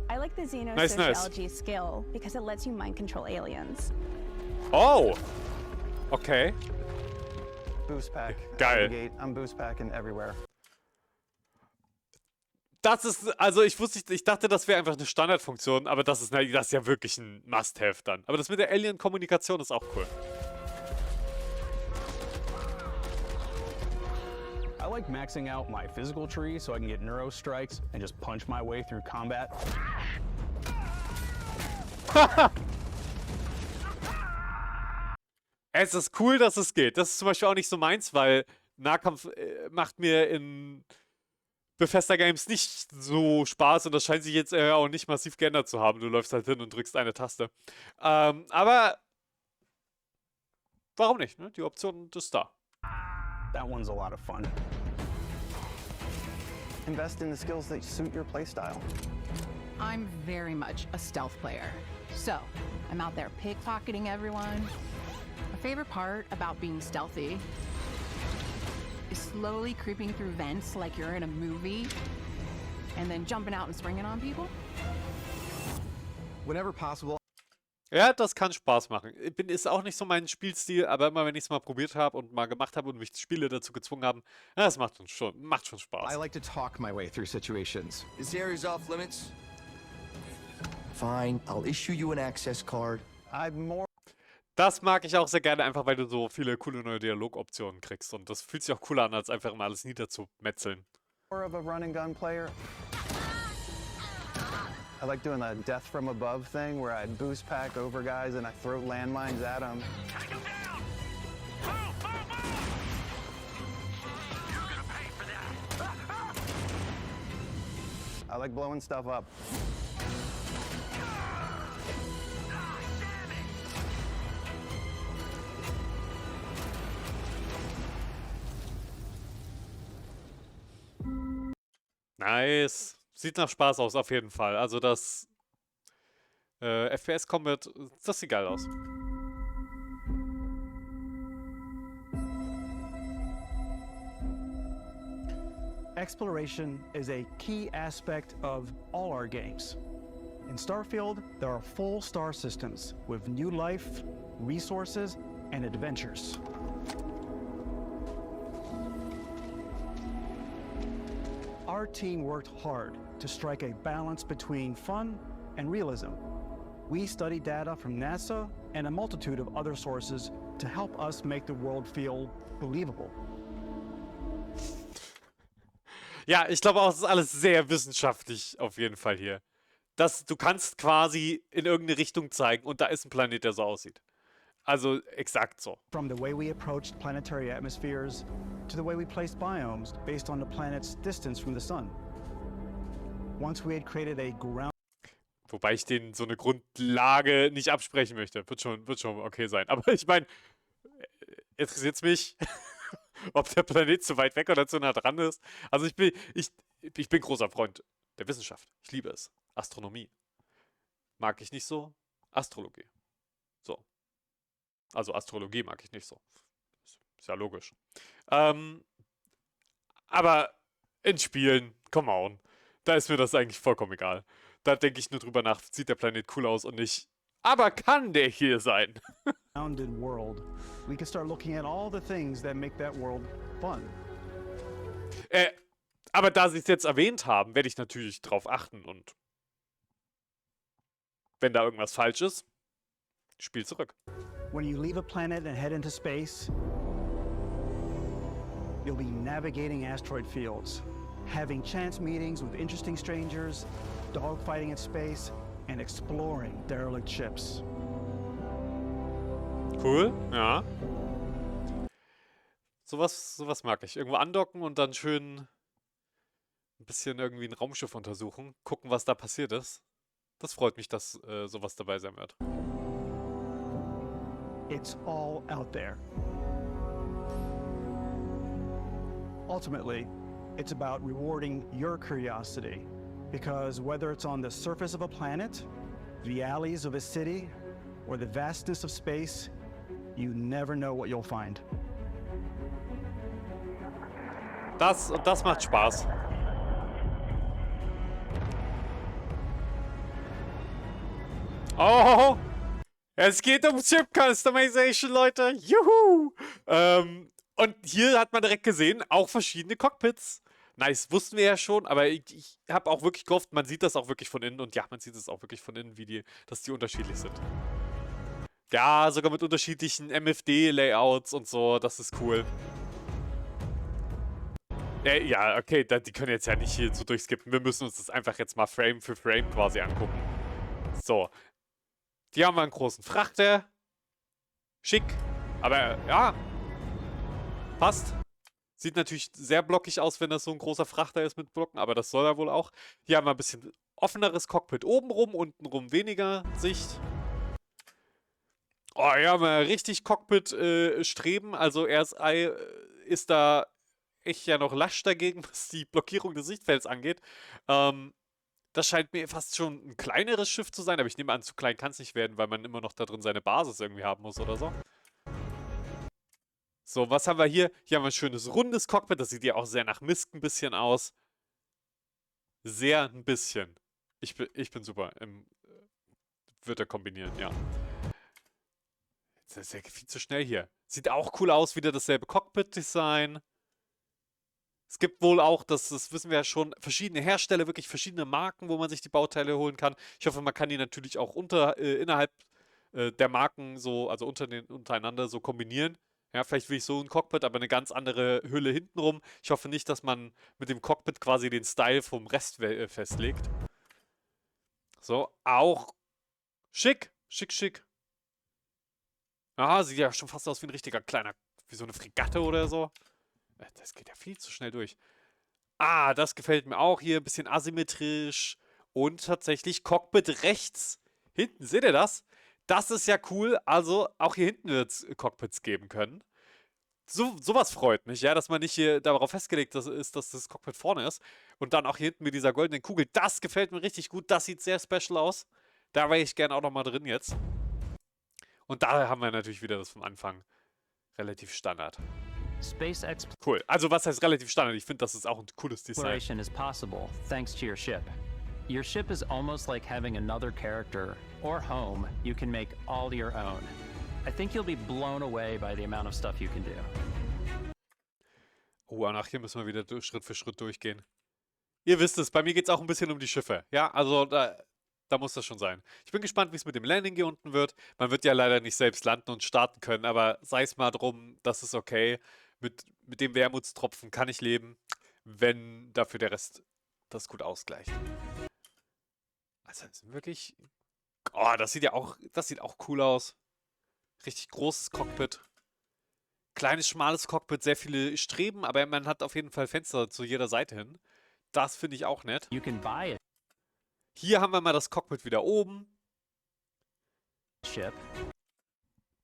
I like the
Nice.
Xenosociology skill because it lets you mind control aliens.
Oh! Okay.
Boost pack.
Geil.
Gate. I'm boost packing everywhere.
Das ist, also ich dachte, das wäre einfach eine Standardfunktion, aber das ist ja wirklich ein Must-Have dann. Aber das mit der Alien-Kommunikation ist auch cool.
I like maxing out my physical tree so I can get neuro strikes and just punch my way through combat.
Es ist cool, dass es geht. Das ist zum Beispiel auch nicht so meins, weil Nahkampf macht mir in Bethesda Games nicht so Spaß und das scheint sich jetzt auch nicht massiv geändert zu haben. Du läufst halt hin und drückst eine Taste. Aber warum nicht? Ne? Die Option ist da.
That one's a lot of fun.
Invest in the skills that suit your playstyle.
I'm very much a stealth player. So, I'm out there pickpocketing everyone. My favorite part about being stealthy is slowly creeping through vents like you're in a movie and then jumping out and springing on people.
Whenever possible.
Ja, das kann Spaß machen. Ist auch nicht so mein Spielstil, aber immer wenn ich es mal probiert habe und mal gemacht habe und mich Spiele dazu gezwungen haben, ja, das macht schon Spaß.
I like to talk my way through situations.
This area's off limits. Fine, I'll issue you an access card.
Das mag ich auch sehr gerne, einfach weil du so viele coole neue Dialogoptionen kriegst und das fühlt sich auch cooler an, als einfach immer alles niederzumetzeln.
More of a run and gun player. I like doing the death from above thing where I boost pack over guys and I throw landmines at them. I like blowing stuff up.
Nice. Sieht nach Spaß aus, auf jeden Fall. Also das FPS Combat, das sieht geil aus.
Exploration is a key aspect of all our games. In Starfield, there are full star systems with new life, resources, and adventures. Our team worked hard to strike a balance between fun and realism. We studied data from NASA and a multitude of other sources to help us make the world feel believable.
Ja, ich glaube auch, es ist alles sehr wissenschaftlich auf jeden Fall hier. Du kannst quasi in irgendeine Richtung zeigen und da ist ein Planet, der so aussieht. Also exakt so.
From the way we approached planetary atmospheres to the way we placed biomes based on the planet's distance from the sun. Once we had created a ground.
Wobei ich denen so eine Grundlage nicht absprechen möchte. Wird schon okay sein. Aber ich meine, interessiert es mich, ob der Planet zu weit weg oder zu nah dran ist? Also ich bin großer Freund der Wissenschaft. Ich liebe es. Astronomie. Mag ich nicht so? Astrologie. So. Also Astrologie mag ich nicht so. Ist ja logisch. Aber in Spielen, come on, da ist mir das eigentlich vollkommen egal. Da denke ich nur drüber nach, sieht der Planet cool aus und nicht, aber kann der hier sein?
Rounded world. We can start looking at all the things that make that world fun.
Aber da sie es jetzt erwähnt haben, werde ich natürlich drauf achten und wenn da irgendwas falsch ist, Spiel zurück.
When you leave a planet and head into space, you'll be navigating asteroid fields, having chance meetings with interesting strangers, dogfighting in space, and exploring derelict ships.
Cool, ja. Sowas mag ich. Irgendwo andocken und dann schön ein bisschen irgendwie ein Raumschiff untersuchen, gucken, was da passiert ist. Das freut mich, dass sowas dabei sein wird.
It's all out there. Ultimately, it's about rewarding your curiosity, because whether it's on the surface of a planet, the alleys of a city, or the vastness of space, you never know what you'll find.
Das macht Spaß. Oh, es geht um Chip Customization, Leute. Juhu! Und hier hat man direkt gesehen, auch verschiedene Cockpits. Nice, wussten wir ja schon, aber ich habe auch wirklich gehofft, man sieht das auch wirklich von innen. Und ja, man sieht es auch wirklich von innen, dass die unterschiedlich sind. Ja, sogar mit unterschiedlichen MFD-Layouts und so, das ist cool. Ja, okay, die können jetzt ja nicht hier so durchskippen. Wir müssen uns das einfach jetzt mal Frame für Frame quasi angucken. So. Hier haben wir einen großen Frachter. Schick. Aber ja. Passt. Sieht natürlich sehr blockig aus, wenn das so ein großer Frachter ist mit Blocken, aber das soll er wohl auch. Hier haben wir ein bisschen offeneres Cockpit obenrum, untenrum weniger Sicht. Oh, hier haben wir richtig Cockpit-Streben. Also RSI ist da echt ja noch lasch dagegen, was die Blockierung des Sichtfelds angeht. Das scheint mir fast schon ein kleineres Schiff zu sein, aber ich nehme an, zu klein kann es nicht werden, weil man immer noch da drin seine Basis irgendwie haben muss oder so. So, was haben wir hier? Hier haben wir ein schönes rundes Cockpit, das sieht ja auch sehr nach Mist ein bisschen aus. Sehr ein bisschen. Ich bin super. Wird er kombinieren, ja. Das ist ja viel zu schnell hier. Sieht auch cool aus, wieder dasselbe Cockpit-Design. Es gibt wohl auch, das wissen wir ja schon, verschiedene Hersteller, wirklich verschiedene Marken, wo man sich die Bauteile holen kann. Ich hoffe, man kann die natürlich auch innerhalb der Marken so, also untereinander so kombinieren. Ja, vielleicht will ich so ein Cockpit, aber eine ganz andere Hülle hintenrum. Ich hoffe nicht, dass man mit dem Cockpit quasi den Style vom Rest festlegt. So, auch schick, schick, schick. Aha, sieht ja schon fast aus wie ein richtiger kleiner, wie so eine Fregatte oder so. Das geht ja viel zu schnell durch. Ah, das gefällt mir auch hier. Ein bisschen asymmetrisch. Und tatsächlich Cockpit rechts. Hinten, seht ihr das? Das ist ja cool. Also auch hier hinten wird es Cockpits geben können. Sowas freut mich, ja, dass man nicht hier darauf festgelegt ist, dass das Cockpit vorne ist. Und dann auch hier hinten mit dieser goldenen Kugel. Das gefällt mir richtig gut. Das sieht sehr special aus. Da wäre ich gerne auch nochmal drin jetzt. Und da haben wir natürlich wieder das vom Anfang. Relativ Standard. Cool. Also was heißt relativ Standard? Ich finde, das ist auch ein cooles Design.
Exploration is possible thanks to your ship. Your ship is almost like having another character or home you can make all your own. I think you'll be blown away by the amount of stuff you can do.
Oh, und hier müssen wir wieder Schritt für Schritt durchgehen. Ihr wisst es, bei mir geht es auch ein bisschen um die Schiffe. Ja, also da muss das schon sein. Ich bin gespannt, wie es mit dem Landing hier unten wird. Man wird ja leider nicht selbst landen und starten können, aber sei es mal drum, das ist okay. Mit dem Wermutstropfen kann ich leben, wenn dafür der Rest das gut ausgleicht. Also das ist wirklich... Oh, das sieht auch cool aus. Richtig großes Cockpit. Kleines, schmales Cockpit, sehr viele Streben, aber man hat auf jeden Fall Fenster zu jeder Seite hin. Das finde ich auch nett.
You can buy it.
Hier haben wir mal das Cockpit wieder oben.
Ship.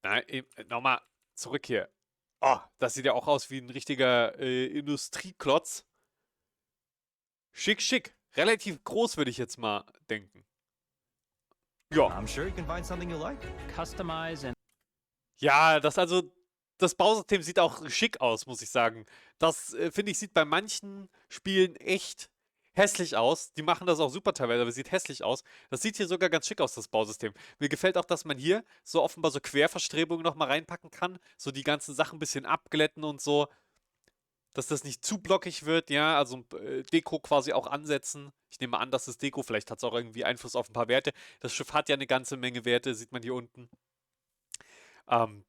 Nein, nochmal zurück hier. Oh, das sieht ja auch aus wie ein richtiger Industrieklotz. Schick, schick. Relativ groß, würde ich jetzt mal denken. Ja.
I'm sure you can find something you like. Customize and
Ja, das Bausystem sieht auch schick aus, muss ich sagen. Das, finde ich, sieht bei manchen Spielen echt hässlich aus. Die machen das auch super teilweise, aber es sieht hässlich aus. Das sieht hier sogar ganz schick aus, das Bausystem. Mir gefällt auch, dass man hier so offenbar so Querverstrebungen nochmal reinpacken kann. So die ganzen Sachen ein bisschen abglätten und so. Dass das nicht zu blockig wird, ja. Also Deko quasi auch ansetzen. Ich nehme an, das ist Deko. Vielleicht hat es auch irgendwie Einfluss auf ein paar Werte. Das Schiff hat ja eine ganze Menge Werte, sieht man hier unten.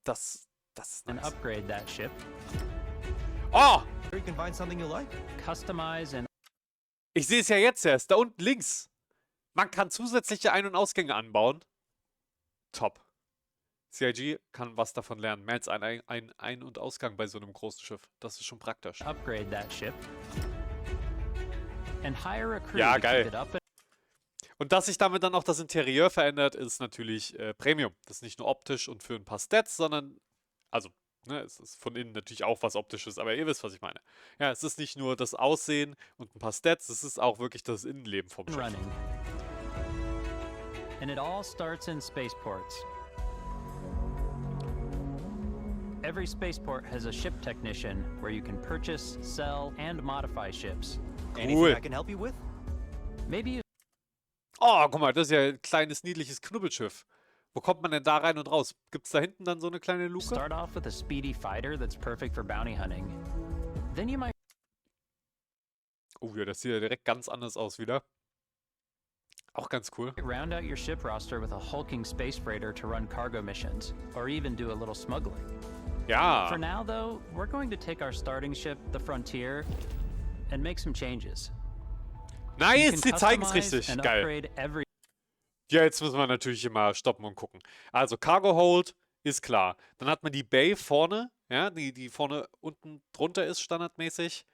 Das ist nice.
And upgrade that ship.
Oh!
You can find something you like.
Customize and
Ich sehe es ja jetzt erst. Da unten links. Man kann zusätzliche Ein- und Ausgänge anbauen. Top. CIG kann was davon lernen. Mehr als ein Ein- und Ausgang bei so einem großen Schiff. Das ist schon praktisch.
upgrade that ship. And hire a crew
Ja,
to
geil.
keep it up.
Und dass sich damit dann auch das Interieur verändert, ist natürlich Premium. Das ist nicht nur optisch und für ein paar Stats, sondern, also, ne, es ist von innen natürlich auch was Optisches, aber ihr wisst, was ich meine. Ja, es ist nicht nur das Aussehen und ein paar Stats, es ist auch wirklich das Innenleben vom Schiff.
Running. And it all starts in spaceports. Every spaceport has a ship technician where you can purchase, sell, and modify ships.
Cool.
I can help you with?
Maybe you
Oh, guck mal, das ist ja ein kleines, niedliches Knubbelschiff. Wo kommt man denn da rein und raus? Gibt es da hinten dann so eine kleine Luke?
start off with a speedy fighter that's perfect for bounty hunting. Then you might
Oh ja, das sieht ja direkt ganz anders aus wieder. Auch ganz cool.
round out your ship roster with a hulking space freighter to run cargo missions, or even do a little smuggling.
Ja.
For now, though, we're going to take our starting ship, the Frontier, and make some changes.
Nice, sie zeigen es
customize
richtig.
and
Geil.
upgrade every
Ja, jetzt müssen wir natürlich immer stoppen und gucken. Also Cargo Hold ist klar. Dann hat man die Bay vorne, ja, die vorne unten drunter ist standardmäßig.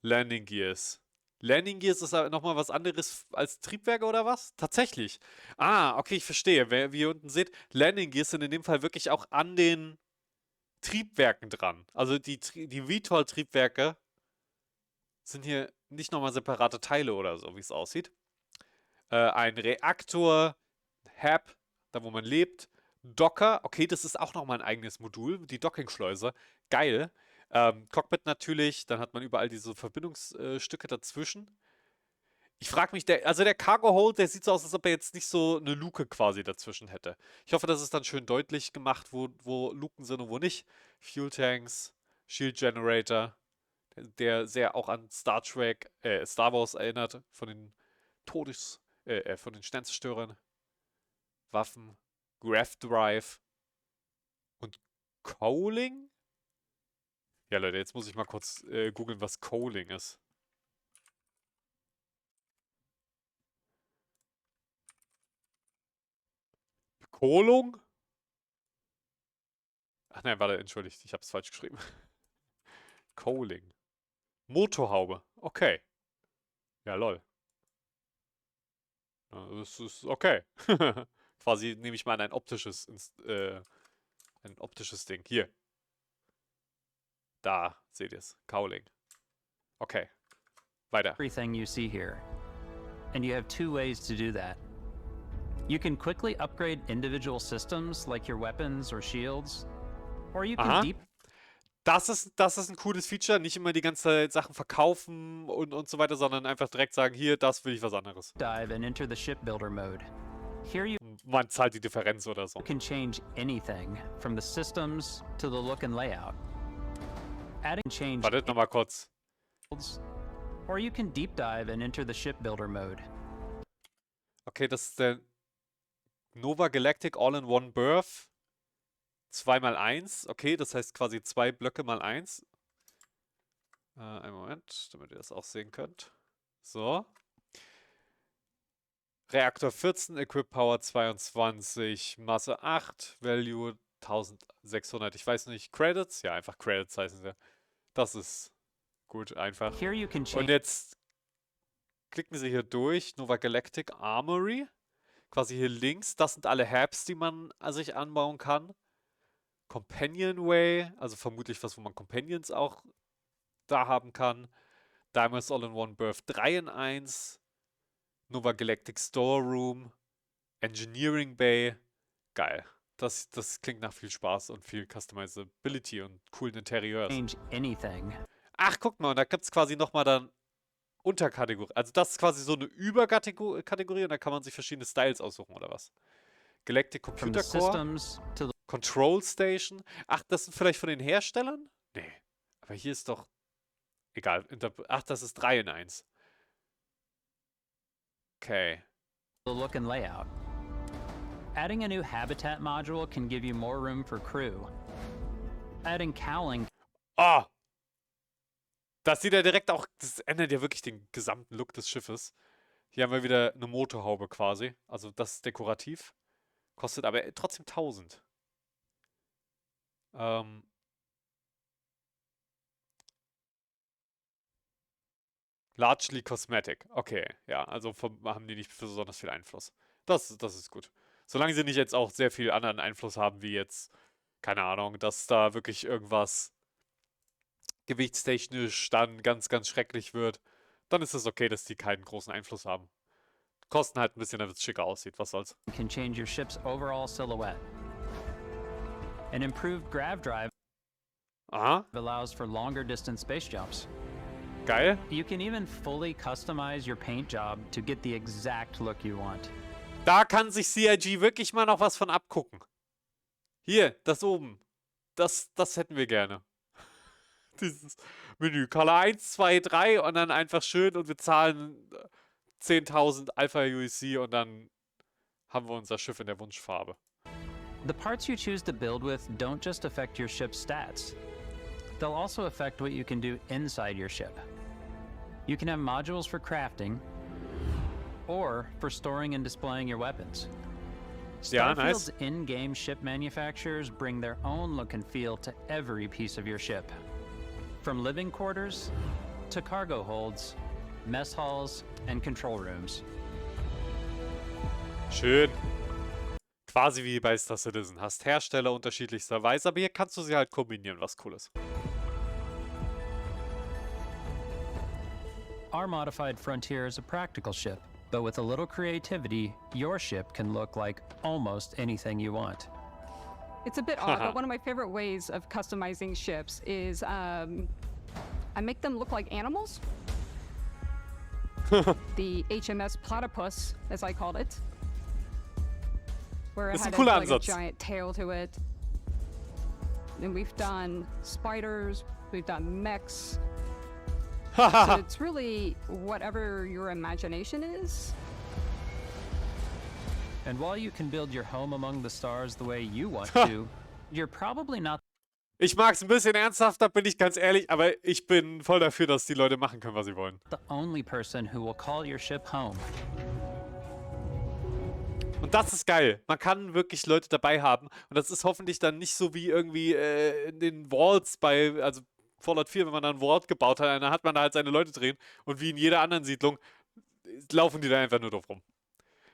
Landing Gears. Landing Gears ist aber nochmal was anderes als Triebwerke oder was? Tatsächlich. Ah, okay, ich verstehe. Wie ihr unten seht, Landing Gears sind in dem Fall wirklich auch an den Triebwerken dran. Also die VTOL-Triebwerke sind hier nicht nochmal separate Teile oder so, wie es aussieht. Ein Reaktor, Hab, da wo man lebt. Docker, okay, das ist auch nochmal ein eigenes Modul. Die Dockingschleuse, geil. Cockpit natürlich, dann hat man überall diese Verbindungsstücke dazwischen. Ich frage mich, der Cargo Hold, der sieht so aus, als ob er jetzt nicht so eine Luke quasi dazwischen hätte. Ich hoffe, das ist dann schön deutlich gemacht, wo Luken sind und wo nicht. Fuel Tanks, Shield Generator, der sehr auch an Star Wars erinnert, von den von den Sternzerstörern. Waffen, Graph Drive und Coaling? Ja, Leute, jetzt muss ich mal kurz googeln, was Coaling ist. Bekohlung? Ach nein, warte, entschuldigt, ich habe es falsch geschrieben. Coaling. Motorhaube. Okay. Ja, lol. Ja, das ist okay. Quasi nehme ich mal ein optisches Ding. Hier. Da seht ihr es. Cowling. Okay. Weiter.
everything you see here. And you have two ways to do that. You can quickly upgrade individual systems like your weapons or shields, or you can
Aha.
deep
Das ist ein cooles Feature. Nicht immer die ganze Zeit Sachen verkaufen und so weiter, sondern einfach direkt sagen, hier, das will ich was anderes.
dive and enter the shipbuilder mode. Here you
Man zahlt die Differenz oder so.
can change anything from the systems to the look and layout. Adding change
Wartet nochmal kurz.
or you can deep dive and enter the shipbuilder mode.
Okay, das ist der Nova Galactic All-in-One Berth. 2x1. Okay, das heißt quasi 2 Blöcke mal 1. Einen Moment, damit ihr das auch sehen könnt. So. Reaktor 14, Equip Power 22, Masse 8, Value 1600. Ich weiß nicht, Credits? Ja, einfach Credits heißen sie. Das ist gut, einfach.
Here you can
Und
change
jetzt klicken Sie hier durch. Nova Galactic Armory. Quasi hier links. Das sind alle Habs, die man sich anbauen kann. Companionway, also vermutlich was, wo man Companions auch da haben kann. Diamonds All-in-One Berth 3 in 1. Nova Galactic Storeroom. Engineering Bay. Geil. Das klingt nach viel Spaß und viel Customizability und coolen Interieurs.
Change anything.
Ach, guck mal, und da gibt es quasi nochmal dann Unterkategorie. Also das ist quasi so eine Überkategorie und da kann man sich verschiedene Styles aussuchen, oder was? Galactic Computer Core, Control Station. Ach, das sind vielleicht von den Herstellern? Nee. Aber hier ist doch... Egal. Ach, das ist 3 in 1. Okay.
The look and layout. Adding a new habitat module can give you more room for crew. Adding cowling.
Ah! Das sieht ja direkt auch, das ändert ja wirklich den gesamten Look des Schiffes. Hier haben wir wieder eine Motorhaube quasi. Also das ist dekorativ. Kostet aber trotzdem 1000. Largely Cosmetic. Okay, ja, also haben die nicht besonders viel Einfluss. Das ist gut. Solange sie nicht jetzt auch sehr viel anderen Einfluss haben, wie jetzt, keine Ahnung, dass da wirklich irgendwas gewichtstechnisch dann ganz, ganz schrecklich wird, dann ist es okay, dass die keinen großen Einfluss haben. Kosten halt ein bisschen, damit es schicker aussieht. Was soll's?
Can change your ship's overall silhouette. An improved grav drive allows for longer distance space jumps.
Geil.
You can even fully customize your paint job to get the exact look you want.
Da kann sich CIG wirklich mal noch was von abgucken. Hier, das oben. Das hätten wir gerne. Dieses Menü. Color 1, 2, 3 und dann einfach schön und wir zahlen 10.000 Alpha UEC und dann haben wir unser Schiff in der Wunschfarbe.
The parts you choose to build with don't just affect your ship's stats. They'll also affect what you can do inside your ship. You can have modules for crafting or for storing and displaying your weapons.
Yeah,
Starfield's
nice.
in-game ship manufacturers bring their own look and feel to every piece of your ship. From living quarters to cargo holds, mess halls, and control rooms.
Schön. Quasi wie bei Star Citizen. Hast Hersteller unterschiedlichster Weise, aber hier kannst du sie halt kombinieren, was cool ist.
Our modified Frontier is a practical ship, but with a little creativity, your ship can look like almost anything you want.
It's a bit odd, but one of my favorite ways of customizing ships is I make them look like animals. The HMS Platypus, as I called it. Where it had like a giant tail to it. And we've done spiders, we've done mechs. So it's really whatever your imagination is.
And while you can build your home among the stars the way you want to, you're probably not.
Ich mag es ein bisschen ernsthafter, bin ich ganz ehrlich, aber ich bin voll dafür, dass die Leute machen können, was sie wollen.
The only person who will call your ship home.
Und das ist geil. Man kann wirklich Leute dabei haben. Und das ist hoffentlich dann nicht so wie irgendwie in den Vaults also Fallout 4, wenn man da ein Vault gebaut hat, dann hat man da halt seine Leute drehen. Und wie in jeder anderen Siedlung laufen die da einfach nur doof rum.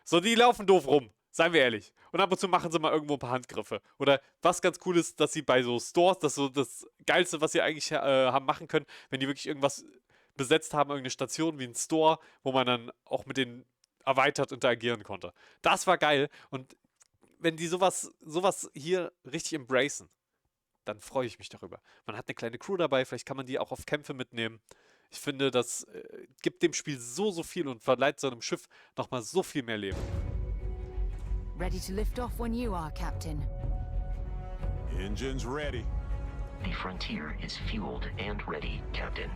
So, die laufen doof rum. Seien wir ehrlich. Und ab und zu machen sie mal irgendwo ein paar Handgriffe. Oder was ganz cool ist, dass sie bei so Stores, das ist so das Geilste, was sie eigentlich haben machen können, wenn die wirklich irgendwas besetzt haben, irgendeine Station wie ein Store, wo man dann auch mit denen erweitert interagieren konnte. Das war geil. Und wenn die sowas hier richtig embracen, dann freue ich mich darüber. Man hat eine kleine Crew dabei, vielleicht kann man die auch auf Kämpfe mitnehmen. Ich finde, das gibt dem Spiel so viel und verleiht so einem Schiff nochmal so viel mehr Leben.
Ready to lift off when you are, Captain.
Engines ready.
The Frontier is fueled and ready, Captain.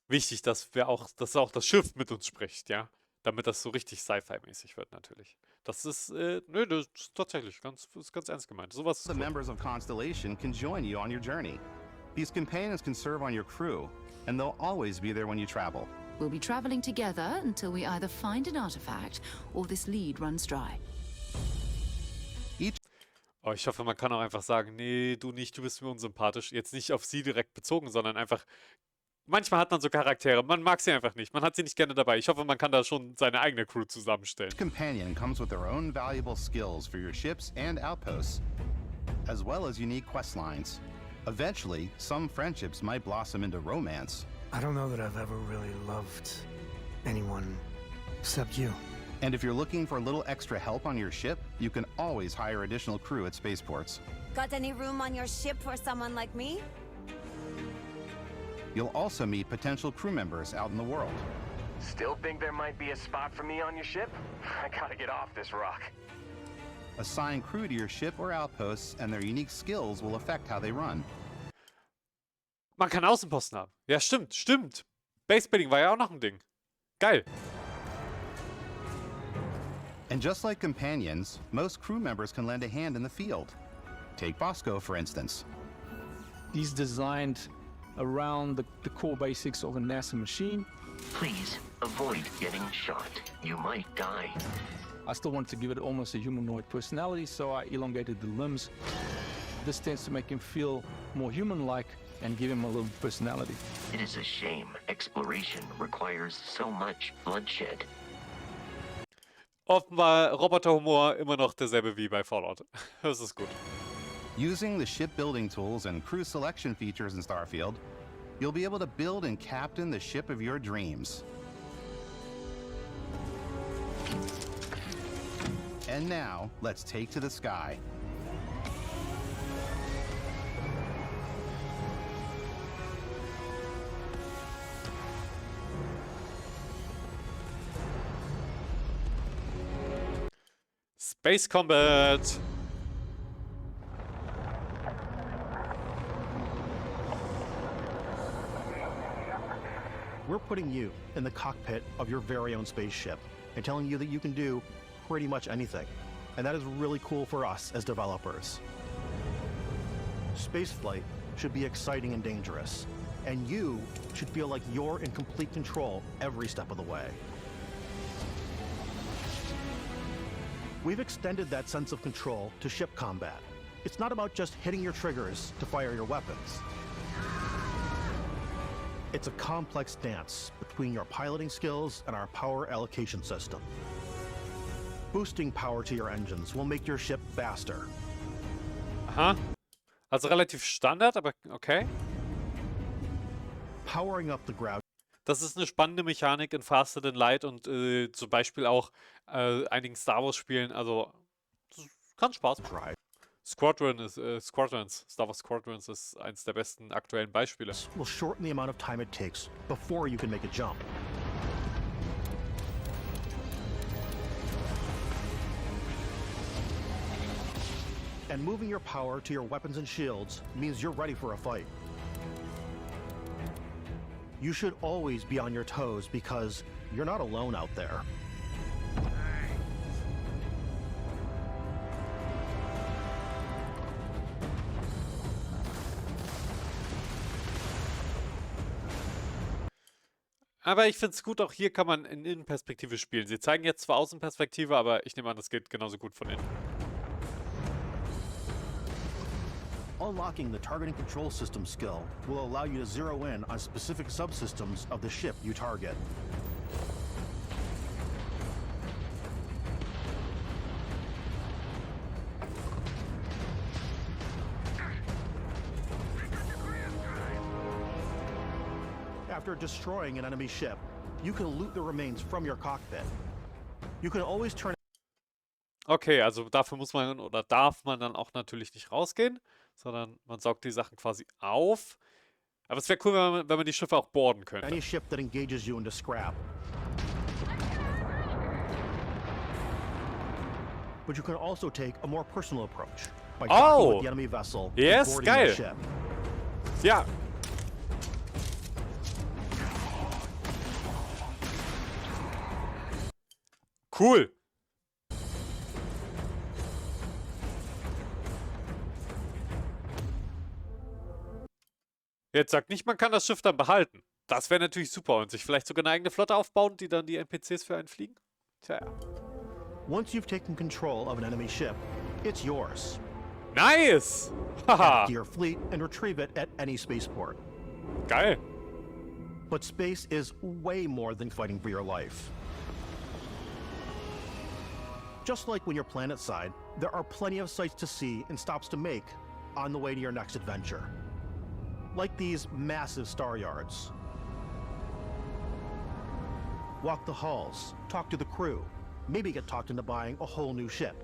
Wichtig, dass auch das Schiff mit uns spricht, ja? Damit das so richtig Sci-Fi-mäßig wird, natürlich. Das ist, das ist tatsächlich ganz ernst gemeint. Sowas ist
The members of Constellation can join you on your journey. These companions can serve on your crew, and they'll always be there when you travel.
We'll be traveling together until we either find an artifact or this lead runs dry.
Oh, ich hoffe, man kann auch einfach sagen, nee, du nicht, du bist mir unsympathisch. Jetzt nicht auf sie direkt bezogen, sondern einfach... Manchmal hat man so Charaktere, man mag sie einfach nicht, man hat sie nicht gerne dabei. Ich hoffe, man kann da schon seine eigene Crew zusammenstellen.
Each companion comes with their own valuable skills for your ships and outposts, as well as unique quest lines. Eventually, some friendships might blossom into romance.
I don't know that I've ever really loved anyone except you.
And if you're looking for a little extra help on your ship, you can always hire additional crew at spaceports.
Got any room on your ship for someone like me?
You'll also meet potential crew members out in the world.
Still think there might be a spot for me on your ship? I gotta get off this rock.
Assign crew to your ship or outposts, and their unique skills will affect how they run.
Man kann Außenposten haben. Ja, stimmt, stimmt. Basebuilding war ja auch noch ein Ding. Geil.
And just like companions, most crew members can lend a hand in the field. Take Bosco, for instance.
He's designed around the core basics of a NASA machine.
Please avoid getting shot. You might die.
I still wanted to give it almost a humanoid personality, so I elongated the limbs. This tends to make him feel more human-like and give him a little personality.
It is a shame. Exploration requires so much bloodshed.
Offenbar Roboterhumor immer noch derselbe wie bei Fallout. Das ist gut.
Using the shipbuilding tools and crew selection features in Starfield, you'll be able to build and captain the ship of your dreams. And now, let's take to the sky.
Space Combat.
We're putting you in the cockpit of your very own spaceship and telling you that you can do pretty much anything. And that is really cool for us as developers. Spaceflight should be exciting and dangerous, and you should feel like you're in complete control every step of the way. We've extended that sense of control to ship combat. It's not about just hitting your triggers to fire your weapons. It's a complex dance between your piloting skills and our power allocation system. Boosting power to your engines will make your ship faster.
Aha. Also relativ Standard, aber okay.
Powering up the ground.
Das ist eine spannende Mechanik in Faster Than Light und zum Beispiel auch einigen Star Wars Spielen. Also kann Spaß machen. Squadrons, Star Wars Squadrons ist eins der besten aktuellen Beispiele.
Will shorten the amount of time it takes before you can make a jump. And moving your power to your weapons and shields means you're ready for a fight. You should always be on your toes because you're not alone out there.
Aber ich finde es gut, auch hier kann man in Innenperspektive spielen. Sie zeigen jetzt zwar Außenperspektive, aber ich nehme an, das geht genauso gut von innen.
Unlocking the targeting control system skill will allow you to zero in on specific subsystems of the ship you target. After destroying an enemy ship, you can loot the remains from your cockpit. You can always turn.
Okay, also dafür muss man oder darf man dann auch natürlich nicht rausgehen, sondern man saugt die Sachen quasi auf. Aber es wäre cool, wenn man die Schiffe auch boarden könnte.
Any ship that engages you into scrap. But you can also take a more personal approach by docking with the enemy vessel and boarding the ship.
Ja. Cool. Jetzt sagt nicht, man kann das Schiff dann behalten. Das wäre natürlich super und sich vielleicht sogar eine eigene Flotte aufbauen, die dann die NPCs für einen fliegen. Tja.
Once you've taken control of an enemy ship, it's yours.
Nice! Haha.
Add to your fleet and retrieve it at any spaceport.
Geil.
But space is way more than fighting for your life. Just like when you're planetside, there are plenty of sights to see and stops to make on the way to your next adventure. Like these massive star yards. Walk the halls, talk to the crew, maybe get talked into buying a whole new ship.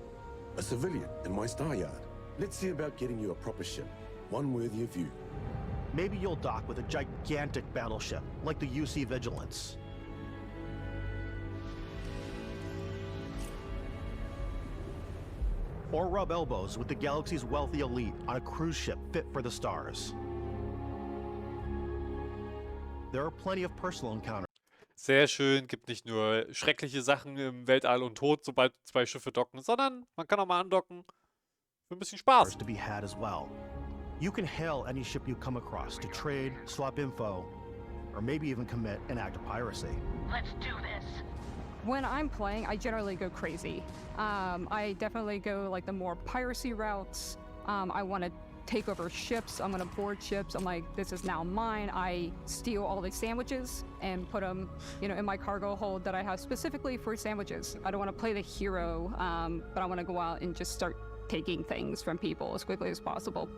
A civilian in my star yard. Let's see about getting you a proper ship, one worthy of you.
Maybe you'll dock with a gigantic battleship, like the UC Vigilance. Or rub elbows with the galaxy's wealthy elite on a cruise ship fit for the stars. There are plenty of personal encounters.
Sehr schön, gibt nicht nur schreckliche Sachen im Weltall und Tod, sobald zwei Schiffe docken, sondern man kann auch mal andocken für ein bisschen Spaß.
To be had as well. You can hail any ship you come across to trade, swap info, or maybe even commit an act of piracy.
Let's do this.
When I'm playing, I generally go crazy. I definitely go like the more piracy routes. I want to take over ships. I'm gonna board ships. I'm like, this is now mine. I steal all the sandwiches and put them, you know, in my cargo hold that I have specifically for sandwiches. I don't want to play the hero, but I want to go out and just start taking things from people as quickly as possible.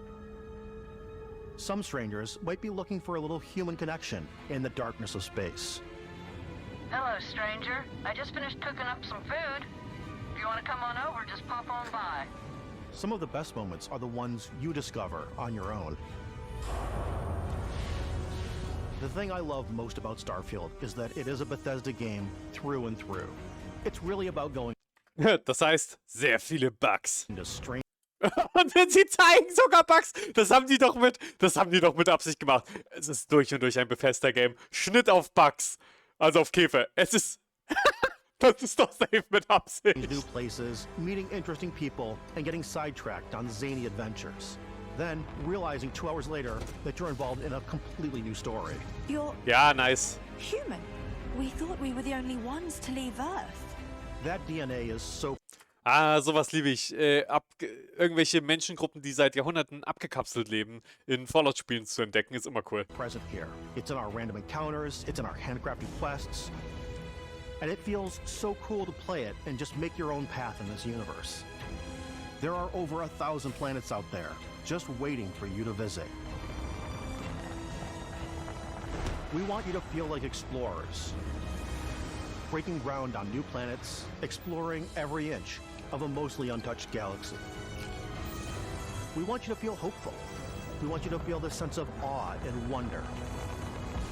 Some strangers might be looking for a little human connection in the darkness of space.
Hello, stranger. I just finished cooking up some food. If you want to come on over, just pop on by.
Some of the best moments are the ones you discover on your own. The thing I love most about Starfield is that it is a Bethesda game through and through. It's really about going.
Das heißt, sehr viele Bugs.
Into strange.
Und sie zeigen sogar Bugs. Das haben die doch mit Absicht gemacht. Es ist durch und durch ein Bethesda-Game. Schnitt auf Bugs. Also auf Käfer. Es ist... Das ist doch safe mit Absicht.
New places, meeting interesting people, and getting sidetracked on zany adventures. Then, realizing 2 hours later that you're involved in a completely new story.
You're...
Ja, nice.
Human. We thought we were the only ones to leave Earth.
That DNA is so...
Ah, sowas liebe ich. Irgendwelche Menschengruppen, die seit Jahrhunderten abgekapselt leben, in Fallout-Spielen zu entdecken, ist immer cool.
Present here. It's in our random encounters, it's in our handcrafted quests. And it feels so cool to play it and just make your own path in this universe. There are over 1,000 planets out there, just waiting for you to visit. We want you to feel like explorers, breaking ground on new planets, exploring every inch of a mostly untouched galaxy. We want you to feel hopeful. We want you to feel this sense of awe and wonder,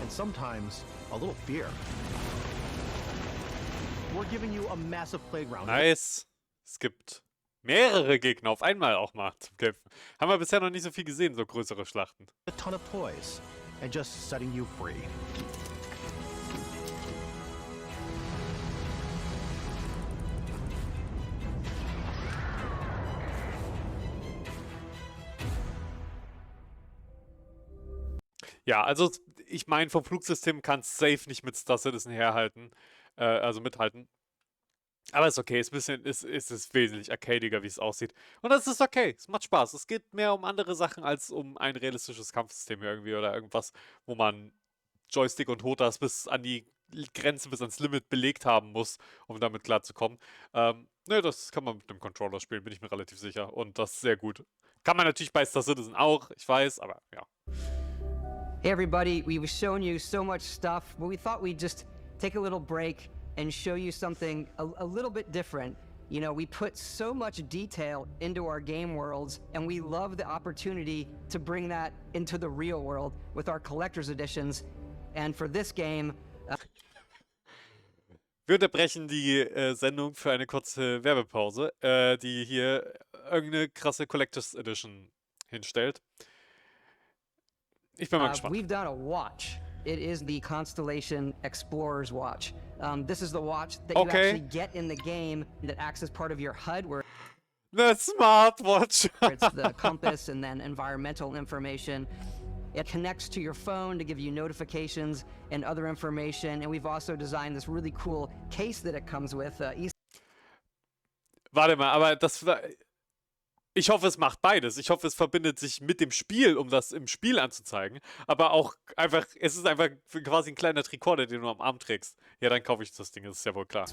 and sometimes a little fear. We're giving you a massive playground.
Nice. Es gibt mehrere Gegner auf einmal auch mal zum Kämpfen. Haben wir bisher noch nicht so viel gesehen, so größere Schlachten.
A ton of toys and just setting you free.
Ja, also ich meine, vom Flugsystem kann es safe nicht mit Star Citizen mithalten. Aber ist okay, ist wesentlich arcadiger, wie es aussieht. Und das ist okay, es macht Spaß. Es geht mehr um andere Sachen als um ein realistisches Kampfsystem irgendwie oder irgendwas, wo man Joystick und Hotas bis an die Grenze, bis ans Limit belegt haben muss, um damit klarzukommen. Ne, das kann man mit dem Controller spielen, bin ich mir relativ sicher. Und das ist sehr gut. Kann man natürlich bei Star Citizen auch, ich weiß, aber ja.
Hey everybody, we've shown you so much stuff, but we thought we'd just take a little break and show you something a little bit different. You know, we put so much detail into our game worlds, and we love the opportunity to bring that into the real world with our collector's editions. And for this game...
Wir unterbrechen die Sendung für eine kurze Werbepause, die hier irgendeine krasse Collector's Edition hinstellt. Ich bin mal gespannt.
We've done a watch. It is the Constellation Explorer's Watch. This is the watch that you actually get in the game that acts as part of your HUD. Where
the smartwatch.
It's the compass and then environmental information. It connects to your phone to give you notifications and other information. And we've also designed this really cool case that it comes with.
Warte mal, aber das war... Ich hoffe, es macht beides. Ich hoffe, es verbindet sich mit dem Spiel, um das im Spiel anzuzeigen. Aber auch einfach, es ist einfach quasi ein kleiner Tricorder, den du am Arm trägst. Ja, dann kaufe ich das Ding, das ist ja wohl klar.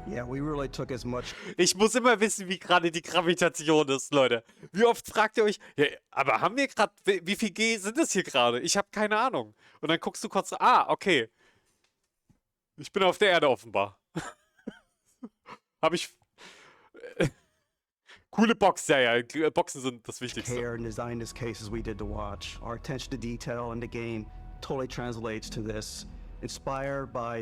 Yeah, we really took as much.
Ich muss immer wissen, wie gerade die Gravitation ist, Leute. Wie oft fragt ihr euch, ja, aber haben wir gerade, wie viel G sind das hier gerade? Ich habe keine Ahnung. Und dann guckst du kurz, okay. Ich bin auf der Erde offenbar. Habe ich... Coole Box, ja. Boxen sind das Wichtigste.
Care and design this case as we did to watch. Our attention to detail in the game totally translates to this. Inspired by...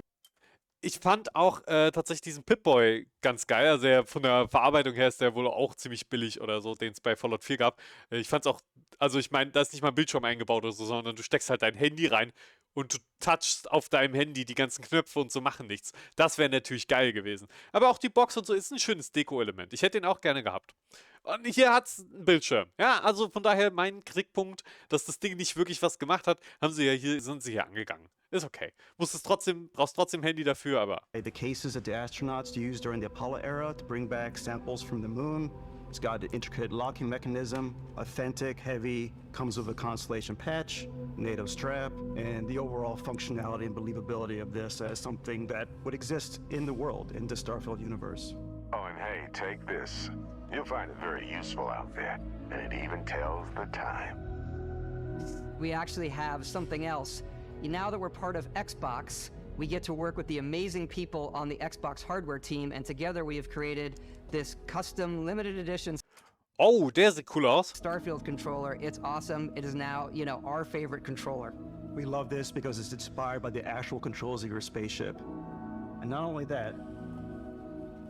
Ich fand auch tatsächlich diesen Pip-Boy ganz geil. Also von der Verarbeitung her ist der wohl auch ziemlich billig oder so, den es bei Fallout 4 gab. Ich fand's auch, also ich meine, da ist nicht mal ein Bildschirm eingebaut oder so, sondern du steckst halt dein Handy rein und du touchst auf deinem Handy die ganzen Knöpfe und so machen nichts. Das wäre natürlich geil gewesen. Aber auch die Box und so ist ein schönes Deko-Element. Ich hätte den auch gerne gehabt. Und hier hat's einen Bildschirm. Ja, also von daher mein Kritikpunkt, dass das Ding nicht wirklich was gemacht hat, sind sie hier angegangen. Ist okay. Brauchst trotzdem Handy dafür, aber...
The cases that the astronauts used during the Apollo era to bring back samples from the moon. It's got an intricate locking mechanism, authentic, heavy, comes with a Constellation patch, NATO strap, and the overall functionality and believability of this as something that would exist in the world, in the Starfield universe.
Oh, and hey, take this. You'll find it very useful out there, and it even tells the time.
We actually have something else. Now that we're part of Xbox, we get to work with the amazing people on the Xbox hardware team, and together we have created this custom limited edition.
Oh, der sieht cool aus.
Starfield controller. It's awesome. It is now, you know, our favorite controller.
We love this because it's inspired by the actual controls of your spaceship. And not only that,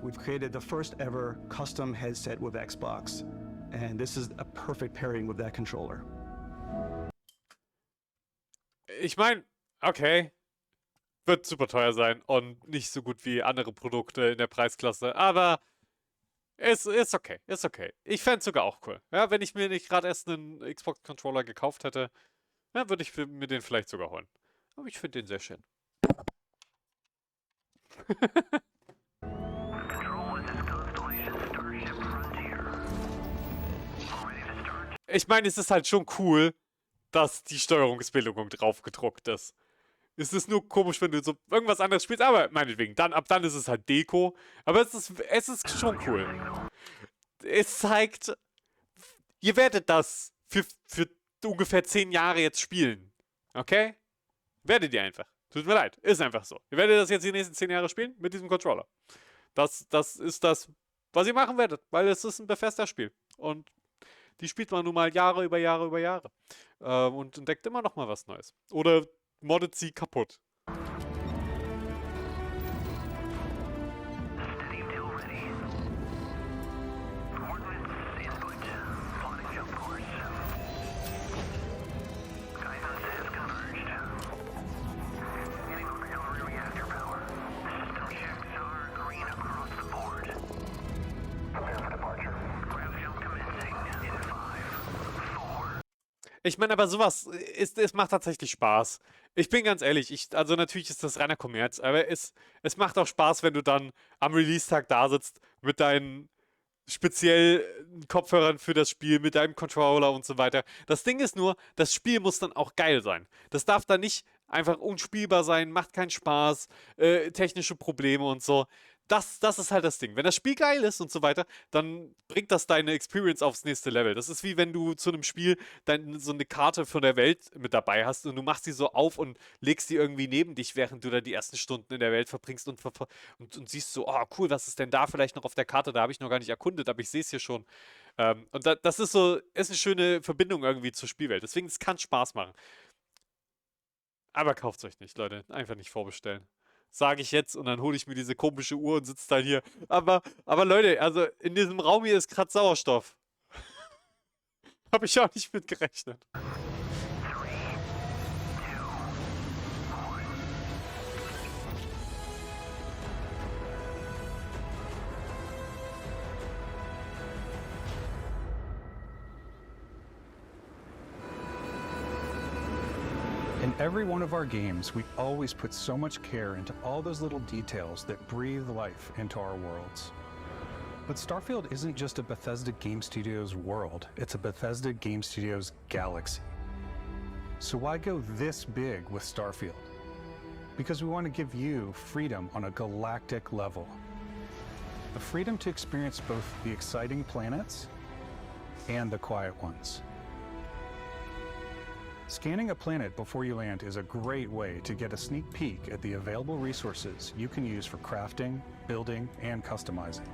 we've created the first ever custom headset with Xbox. And this is a perfect pairing with that controller.
Ich meine, okay, wird super teuer sein und nicht so gut wie andere Produkte in der Preisklasse, aber ist okay, ist okay. Ich fände es sogar auch cool. Ja, wenn ich mir nicht gerade erst einen Xbox-Controller gekauft hätte, dann würde ich mir den vielleicht sogar holen. Aber ich finde den sehr schön. Ich meine, es ist halt schon cool, dass die Steuerungsbildung drauf gedruckt ist. Es ist nur komisch, wenn du so irgendwas anderes spielst, aber meinetwegen, ab dann ist es halt Deko. Aber es ist schon cool. Es zeigt, ihr werdet das für ungefähr 10 Jahre jetzt spielen. Okay? Werdet ihr einfach. Tut mir leid, ist einfach so. Ihr werdet das jetzt die nächsten 10 Jahre spielen mit diesem Controller. Das ist das, was ihr machen werdet, weil es ist ein Bethesda-Spiel. Und die spielt man nun mal Jahre über Jahre über Jahre. Und entdeckt immer noch mal was Neues. Oder moddet sie kaputt. Ich meine, aber sowas, es macht tatsächlich Spaß. Ich bin ganz ehrlich, also natürlich ist das reiner Kommerz, aber es macht auch Spaß, wenn du dann am Release-Tag da sitzt mit deinen speziellen Kopfhörern für das Spiel, mit deinem Controller und so weiter. Das Ding ist nur, das Spiel muss dann auch geil sein. Das darf dann nicht einfach unspielbar sein, macht keinen Spaß, technische Probleme und so. Das ist halt das Ding. Wenn das Spiel geil ist und so weiter, dann bringt das deine Experience aufs nächste Level. Das ist wie wenn du zu einem Spiel so eine Karte von der Welt mit dabei hast und du machst sie so auf und legst die irgendwie neben dich, während du da die ersten Stunden in der Welt verbringst und siehst so, oh cool, was ist denn da vielleicht noch auf der Karte? Da habe ich noch gar nicht erkundet, aber ich sehe es hier schon. Und das ist eine schöne Verbindung irgendwie zur Spielwelt. Deswegen, es kann Spaß machen. Aber kauft es euch nicht, Leute. Einfach nicht vorbestellen. Sage ich jetzt und dann hole ich mir diese komische Uhr und sitze dann hier. Aber Leute, also in diesem Raum hier ist gerade Sauerstoff. Habe ich auch nicht mit gerechnet.
In every one of our games, we always put so much care into all those little details that breathe life into our worlds. But Starfield isn't just a Bethesda Game Studios world, it's a Bethesda Game Studios galaxy. So why go this big with Starfield? Because we want to give you freedom on a galactic level. The freedom to experience both the exciting planets and the quiet ones. Scanning a planet before you land is a great way to get a sneak peek at the available resources you can use for crafting, building, and customizing.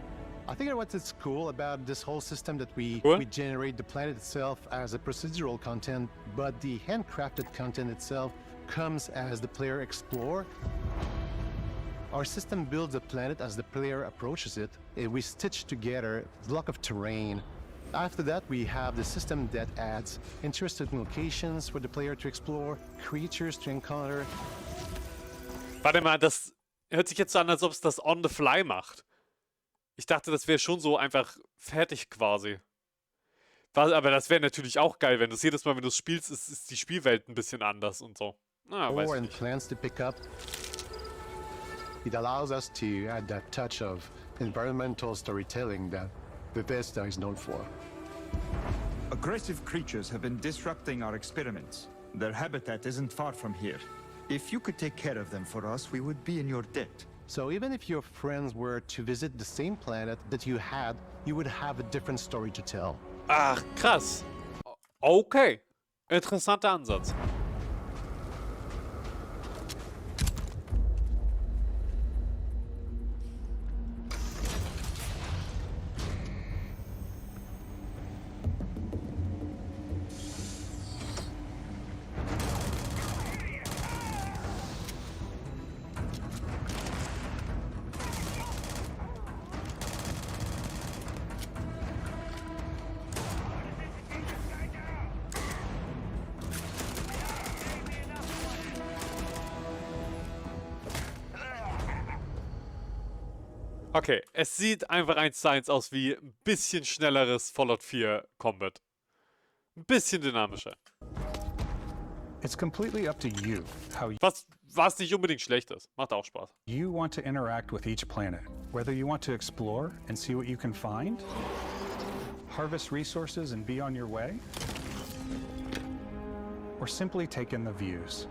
I think what's cool about this whole system that we generate the planet itself as a procedural content, but the handcrafted content itself comes as the player explore. Our system builds a planet as the player approaches it. We stitch together a block of terrain. After that, we have the system that adds interesting locations for the player to explore, creatures to encounter.
Warte mal, das hört sich jetzt so an, als ob es das on the fly macht. Ich dachte, das wäre schon so einfach fertig quasi. Aber das wäre natürlich auch geil, wenn du es jedes Mal, wenn du es spielst, ist die Spielwelt ein bisschen anders und so. Weiß ich nicht.
Plans to pick up. It allows us to add that touch of environmental storytelling that Bethesda is known for.
Aggressive creatures have been disrupting our experiments. Their habitat isn't far from here. If you could take care of them for us, we would be in your debt.
So even if your friends were to visit the same planet that you had, you would have a different story to tell.
Ach, krass. Okay. Interessanter Ansatz. Okay, es sieht einfach 1:1 aus wie ein bisschen schnelleres Fallout 4 Combat. Ein bisschen dynamischer.
It's completely up to you how you
was nicht unbedingt schlecht ist. Macht auch Spaß.
You want to interact with each planet, whether you want to explore and see what you can find, harvest resources and be on your way, or simply take in the views.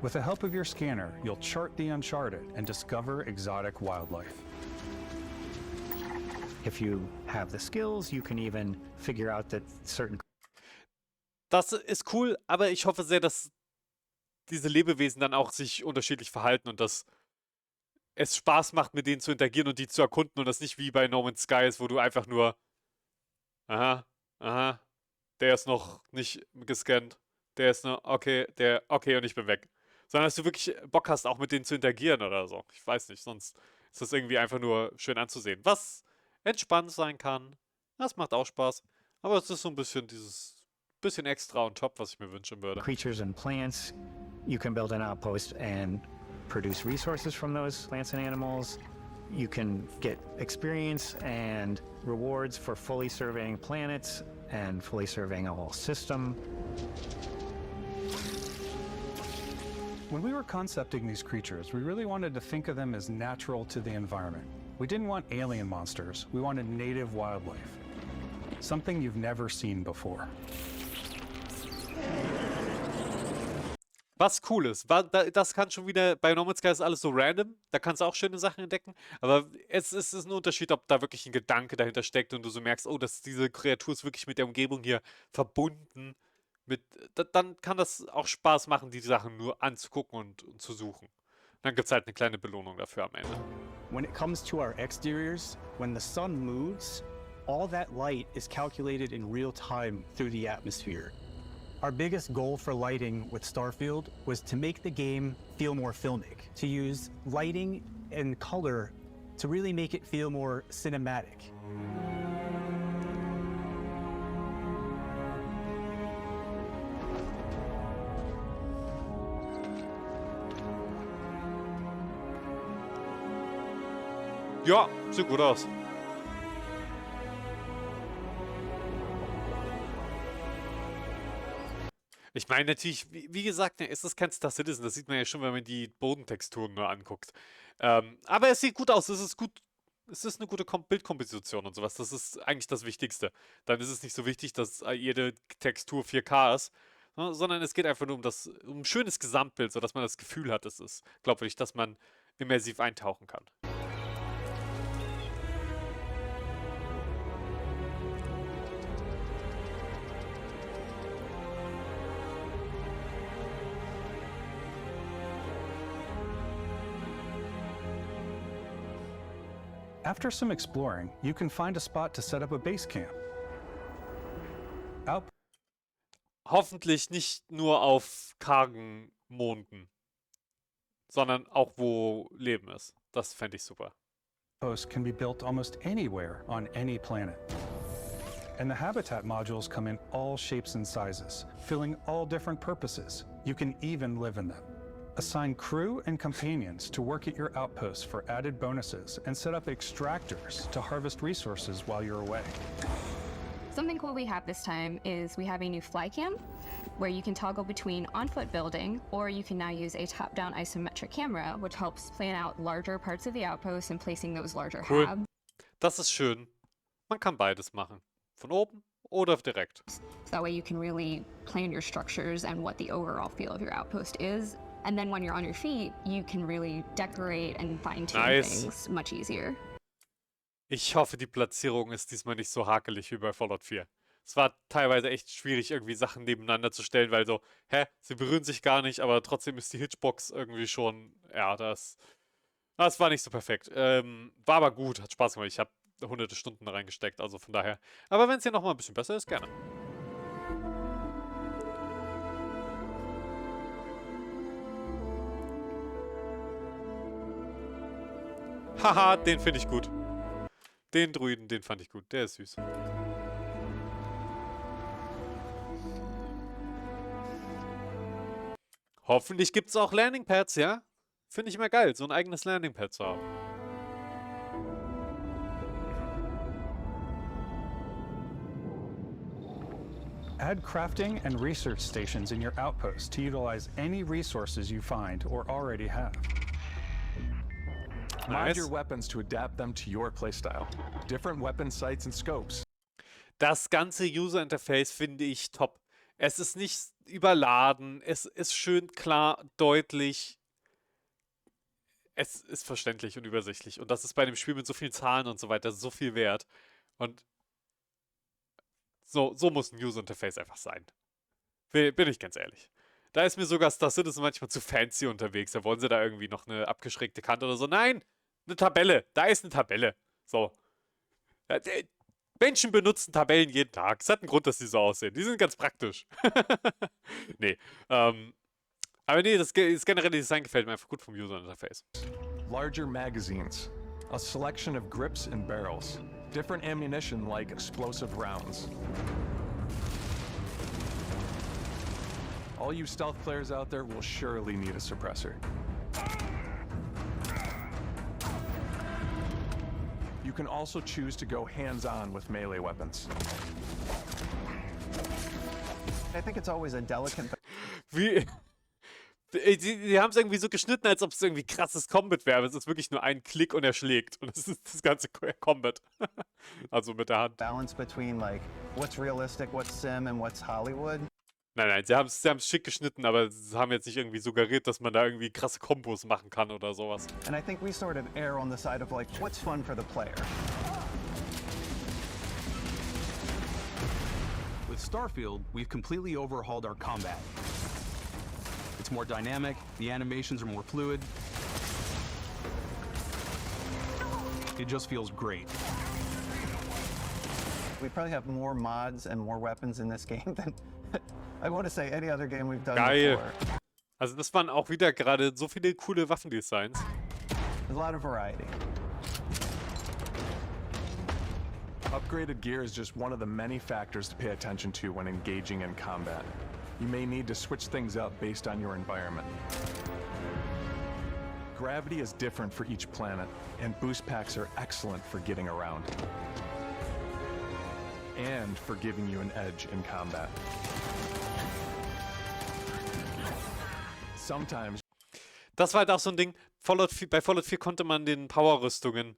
With the help of your scanner, you'll chart the uncharted and discover exotic wildlife.
If you have the skills, you can even figure out that certain...
Das ist cool, aber ich hoffe sehr, dass diese Lebewesen dann auch sich unterschiedlich verhalten und dass es Spaß macht, mit denen zu interagieren und die zu erkunden und das nicht wie bei No Man's Sky ist, wo du einfach nur aha, der ist noch nicht gescannt, der ist noch, okay, okay und ich bin weg. Sondern dass du wirklich Bock hast, auch mit denen zu interagieren oder so. Ich weiß nicht, sonst ist das irgendwie einfach nur schön anzusehen. Was entspannt sein kann, das macht auch Spaß. Aber es ist so ein bisschen dieses bisschen extra on top, was ich mir wünschen würde.
Creatures and plants, you can build an outpost and produce resources from those plants and animals. You can get experience and rewards for fully surveying planets and fully surveying a whole system.
When we were concepting these creatures, we really wanted to think of them as natural to the environment. We didn't want alien monsters, we wanted native wildlife. Something you've never seen before.
Was cool ist, das kann schon wieder, bei No Man's Sky ist alles so random, da kannst du auch schöne Sachen entdecken, aber es ist ein Unterschied, ob da wirklich ein Gedanke dahinter steckt und du so merkst, oh, diese Kreatur ist wirklich mit der Umgebung hier verbunden. Dann kann das auch Spaß machen, die Sachen nur anzugucken und zu suchen. Dann gibt es halt eine kleine Belohnung dafür am Ende.
When it comes to our exteriors, when the sun moves, all that light is calculated in real time through the atmosphere. Our biggest goal for lighting with Starfield was to make the game feel more filmic, to use lighting and color to really make it feel more cinematic.
Ja, sieht gut aus. Ich meine natürlich, wie gesagt, es ist kein Star Citizen, das sieht man ja schon, wenn man die Bodentexturen nur anguckt. Aber es sieht gut aus, es ist eine gute Bildkomposition und sowas, das ist eigentlich das Wichtigste. Dann ist es nicht so wichtig, dass jede Textur 4K ist, sondern es geht einfach nur um ein schönes Gesamtbild, sodass man das Gefühl hat, es ist glaubwürdig, dass man immersiv eintauchen kann.
After some exploring, you can find a spot to set up a base camp.
Hoffentlich nicht nur auf kargen Monden, sondern auch wo Leben ist. Das fände ich super.
Outposts can be built almost anywhere on any planet. And the habitat modules come in all shapes and sizes, filling all different purposes. You can even live in them. Assign crew and companions to work at your outposts for added bonuses and set up extractors to harvest resources while you're away.
Something cool we have this time is we have a new fly cam where you can toggle between on-foot building, or you can now use a top-down isometric camera, which helps plan out larger parts of the outpost and placing those larger hubs.
Das ist schön. Man kann beides machen. Von oben oder direkt.
So that way you can really plan your structures and what the overall feel of your outpost is. And then when you're on your feet, you can really decorate and fine-tune things much easier.
Ich hoffe, die Platzierung ist diesmal nicht so hakelig wie bei Fallout 4. Es war teilweise echt schwierig, irgendwie Sachen nebeneinander zu stellen, weil so, sie berühren sich gar nicht, aber trotzdem ist die Hitchbox irgendwie schon, ja, das war nicht so perfekt. War aber gut, hat Spaß gemacht. Ich habe hunderte Stunden da reingesteckt, also von daher. Aber wenn es hier nochmal ein bisschen besser ist, gerne. Haha, den finde ich gut. Den Druiden, den fand ich gut. Der ist süß. Hoffentlich gibt es auch Landingpads, ja? Finde ich immer geil, so ein eigenes Landingpad zu haben.
Add crafting and research stations in your outpost to utilize any resources you find or already have.
Mod your weapons to adapt them to your playstyle. Different weapon sights and scopes.
Das ganze User-Interface finde ich top. Es ist nicht überladen, es ist schön klar, deutlich. Es ist verständlich und übersichtlich. Und das ist bei dem Spiel mit so vielen Zahlen und so weiter so viel wert. Und so muss ein User-Interface einfach sein. Bin ich ganz ehrlich. Da ist mir sogar Star Citizen manchmal zu fancy unterwegs. Da wollen sie da irgendwie noch eine abgeschrägte Kante oder so. Nein, eine Tabelle. Da ist eine Tabelle. So. Menschen benutzen Tabellen jeden Tag. Es hat einen Grund, dass die so aussehen. Die sind ganz praktisch. Nee. Aber nee, das generelle Design gefällt mir einfach gut vom User-Interface.
Larger magazines. A selection of grips and barrels. Different ammunition like explosive rounds. All you stealth players out there will surely need a suppressor. You can also choose to go hands-on with melee weapons.
I think it's always a delicate...
Die haben es irgendwie so geschnitten, als ob es irgendwie krasses Combat wäre. Aber es ist wirklich nur ein Klick und er schlägt. Und es ist das ganze Combat. Also mit der Hand.
Balance between like what's realistic, what's sim and what's Hollywood.
Nein, sie haben es schick geschnitten, aber sie haben jetzt nicht irgendwie suggeriert, dass man da irgendwie krasse Kombos machen kann oder sowas.
And I think we sort of err on the side of like what's fun for the player.
With Starfield, we've completely overhauled our combat. It's more dynamic, the animations are more fluid. It just feels great.
We probably have more mods and more weapons in this game than I want to say any other game we've done
Geil.
before.
Also das waren auch wieder gerade so viele coole Waffendesigns.
There's a lot of variety.
Upgraded gear is just one of the many factors to pay attention to when engaging in combat. You may need to switch things up based on your environment. Gravity is different for each planet, and boost packs are excellent for getting around. And for giving you an edge in combat. Sometimes.
Das war halt auch so ein Ding, bei Fallout 4 konnte man den Power-Rüstungen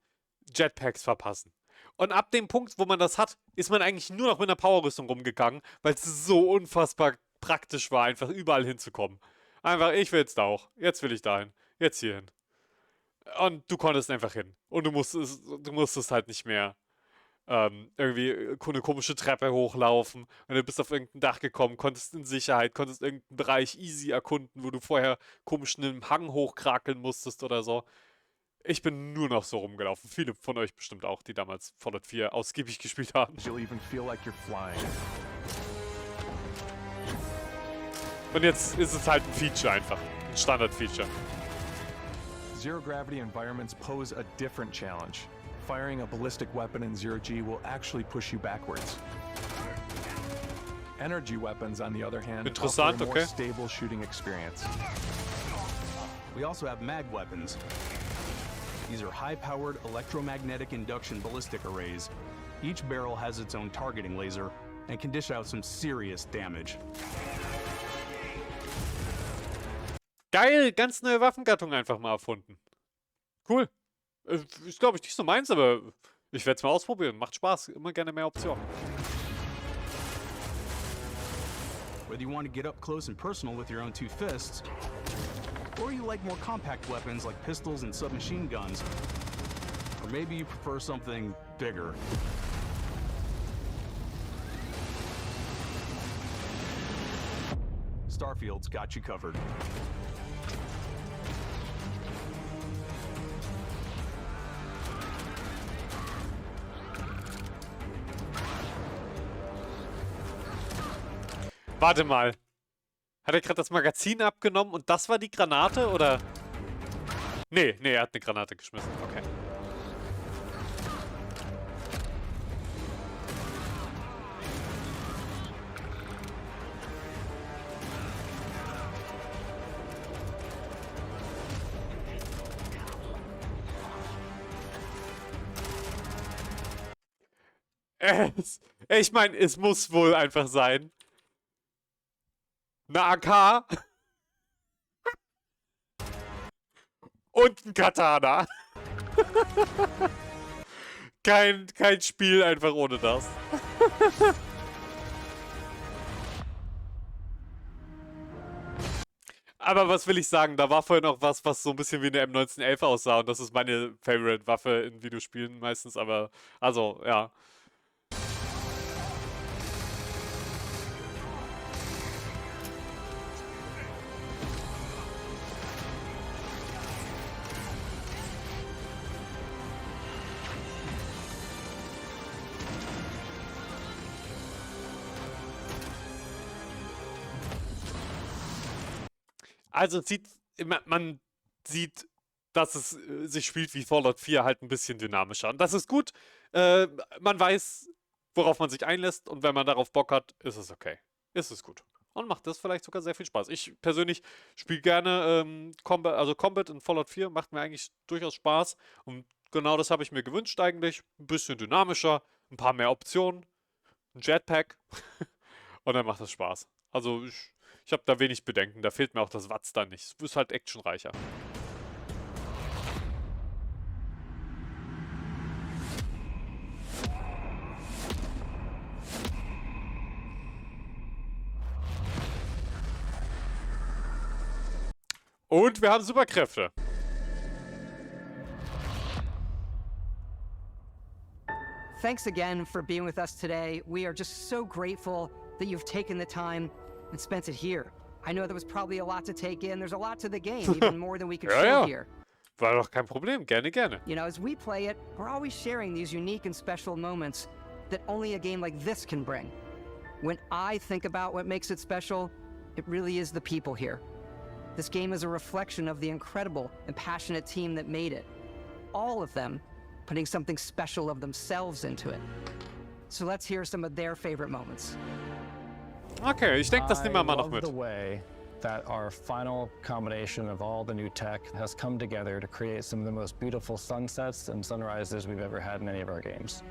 Jetpacks verpassen. Und ab dem Punkt, wo man das hat, ist man eigentlich nur noch mit einer Power-Rüstung rumgegangen, weil es so unfassbar praktisch war, einfach überall hinzukommen. Einfach, ich will jetzt da auch. Jetzt will ich dahin. Jetzt hier hin. Und du konntest einfach hin. Und du musstest halt nicht mehr irgendwie eine komische Treppe hochlaufen und du bist auf irgendein Dach gekommen, konntest in Sicherheit, konntest irgendeinen Bereich easy erkunden, wo du vorher komisch einen Hang hochkrakeln musstest oder so. Ich bin nur noch so rumgelaufen. Viele von euch bestimmt auch, die damals Fallout 4 ausgiebig gespielt haben.
You'll even feel like you're flying.
Und jetzt ist es halt ein Feature einfach. Ein Standard-Feature.
Zero-gravity environments pose a different challenge. Firing a ballistic weapon in zero-G will actually push you backwards. Energy weapons, on the other hand, offer a more stable shooting experience.
We also have mag weapons. These are high-powered electromagnetic induction ballistic arrays. Each barrel has its own targeting laser and can dish out some serious damage.
Geil, ganz neue Waffengattung einfach mal erfunden. Cool. Ist, glaube ich, nicht so meins, aber ich werde es mal ausprobieren. Macht Spaß. Immer gerne mehr Optionen.
Whether you want to get up close and personal with your own two fists, or you like more compact weapons like pistols and submachine guns, or maybe you prefer something bigger. Starfield's got you covered.
Warte mal. Hat er gerade das Magazin abgenommen und das war die Granate, oder? Nee, er hat eine Granate geschmissen. Okay. Ich meine, es muss wohl einfach sein. Eine AK und ein Katana. Kein Spiel einfach ohne das. Aber was will ich sagen? Da war vorhin noch was so ein bisschen wie eine M1911 aussah. Und das ist meine Favorite-Waffe in Videospielen meistens. Aber, also, ja. Also man sieht, dass es sich spielt wie Fallout 4, halt ein bisschen dynamischer. Und das ist gut. Man weiß, worauf man sich einlässt. Und wenn man darauf Bock hat, ist es okay. Ist es gut. Und macht das vielleicht sogar sehr viel Spaß. Ich persönlich spiele gerne Combat in Fallout 4. Macht mir eigentlich durchaus Spaß. Und genau das habe ich mir gewünscht eigentlich. Ein bisschen dynamischer, ein paar mehr Optionen, ein Jetpack. Und dann macht es Spaß. Also ich habe da wenig Bedenken. Da fehlt mir auch das Watz da nicht. Es ist halt actionreicher. Und wir haben Superkräfte.
Thanks again for being with us today. We are just so grateful that you've taken the time and spent it here. I know there was probably a lot to take in. There's a lot to the game, even more than we could show here.
War doch kein Problem. Gerne, gerne.
You know, as we play it, we're always sharing these unique and special moments that only a game like this can bring. When I think about what makes it special, it really is the people here. This game is a reflection of the incredible and passionate team that made it. All of them putting something special of themselves into it. So let's hear some of their favorite moments.
Okay, ich denke, das nehmen wir mal noch
I
mit.
love the way that our final combination of all the new tech has come together to create some of the most beautiful sunsets and sunrises we've ever had in any of our games.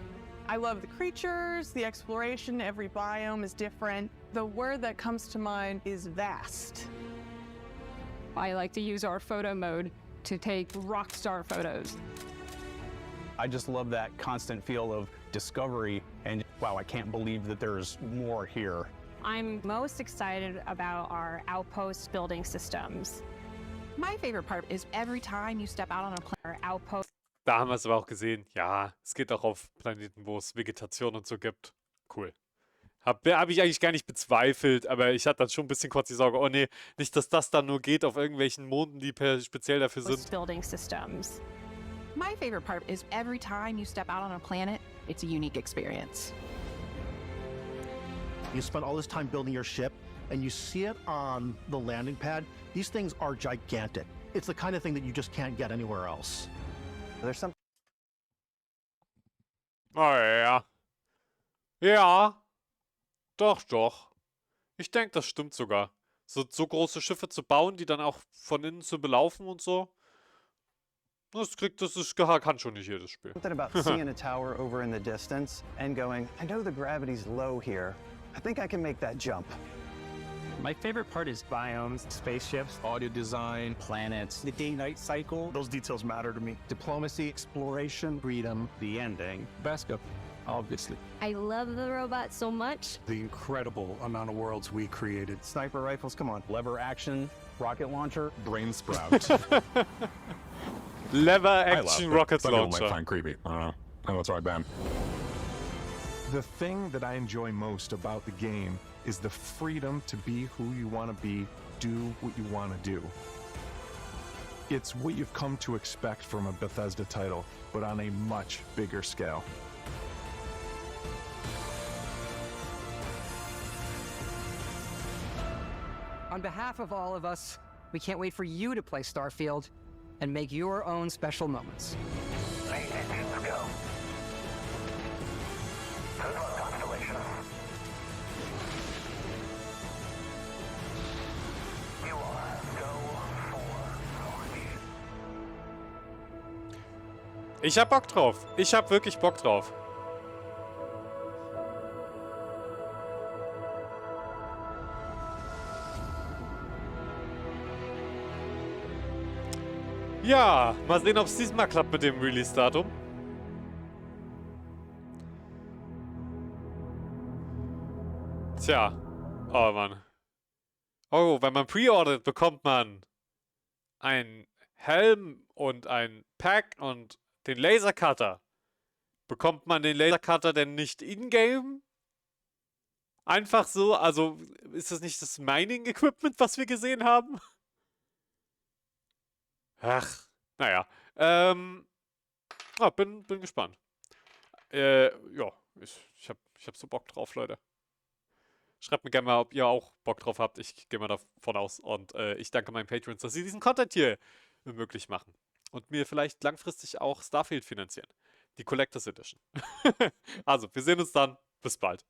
I love the creatures, the exploration, every biome is different. The word that comes to mind is vast.
I like to use our photo mode to take rockstar photos.
I just love that constant feel of discovery and wow, I can't believe that there's more here.
I'm most excited about our outpost building systems.
My favorite part is every time you step out on a planet outpost.
Da haben wir es aber auch gesehen. Ja, es geht auch auf Planeten, wo es Vegetation und so gibt. Cool. Hab ich eigentlich gar nicht bezweifelt, aber ich hatte dann schon ein bisschen kurz die Sorge, oh nee, nicht, dass das dann nur geht auf irgendwelchen Monden, die speziell dafür sind.
Building systems.
My favorite part is every time you step out on a planet, it's a unique experience.
You spend all this time building your ship, and you see it on the landing pad. These things are gigantic. It's the kind of thing that you just can't get anywhere else.
There's some.
Oh ja. Ja. Doch, doch. Ich denke, das stimmt sogar. So große Schiffe zu bauen, die dann auch von innen zu belaufen und so. Kann schon nicht jedes Spiel.
Something about seeing a tower over in the distance and going, I know the gravity's low here. I think I can make that jump.
My favorite part is biomes, spaceships,
Audio design,
planets,
The day-night cycle, those details matter to me.
Diplomacy, exploration, freedom,
the ending, Vesca, obviously.
I love the robots so much.
The incredible amount of worlds we created.
Sniper rifles, come on.
Lever action, rocket launcher,
Brain sprout.
Lever
I
action
love it.
rocket
Some people
launcher.
might find creepy. I don't know. I know it's right, Ben. The thing that I enjoy most about the game is the freedom to be who you want to be, do what you want to do. It's what you've come to expect from a Bethesda title, but on a much bigger scale.
On behalf of all of us, we can't wait for you to play Starfield and make your own special moments.
Ich hab Bock drauf. Ich hab wirklich Bock drauf. Ja, mal sehen, ob es diesmal klappt mit dem Release-Datum. Tja. Oh, Mann. Oh, wenn man pre-ordert, bekommt man einen Helm und ein Pack und den Lasercutter. Bekommt man den Lasercutter denn nicht in-game? Einfach so? Also, ist das nicht das Mining-Equipment, was wir gesehen haben? Ach, naja. Bin gespannt. Ja, ich hab so Bock drauf, Leute. Schreibt mir gerne mal, ob ihr auch Bock drauf habt. Ich gehe mal davon aus. Und ich danke meinen Patrons, dass sie diesen Content hier möglich machen. Und mir vielleicht langfristig auch Starfield finanzieren. Die Collectors Edition. Also, wir sehen uns dann. Bis bald.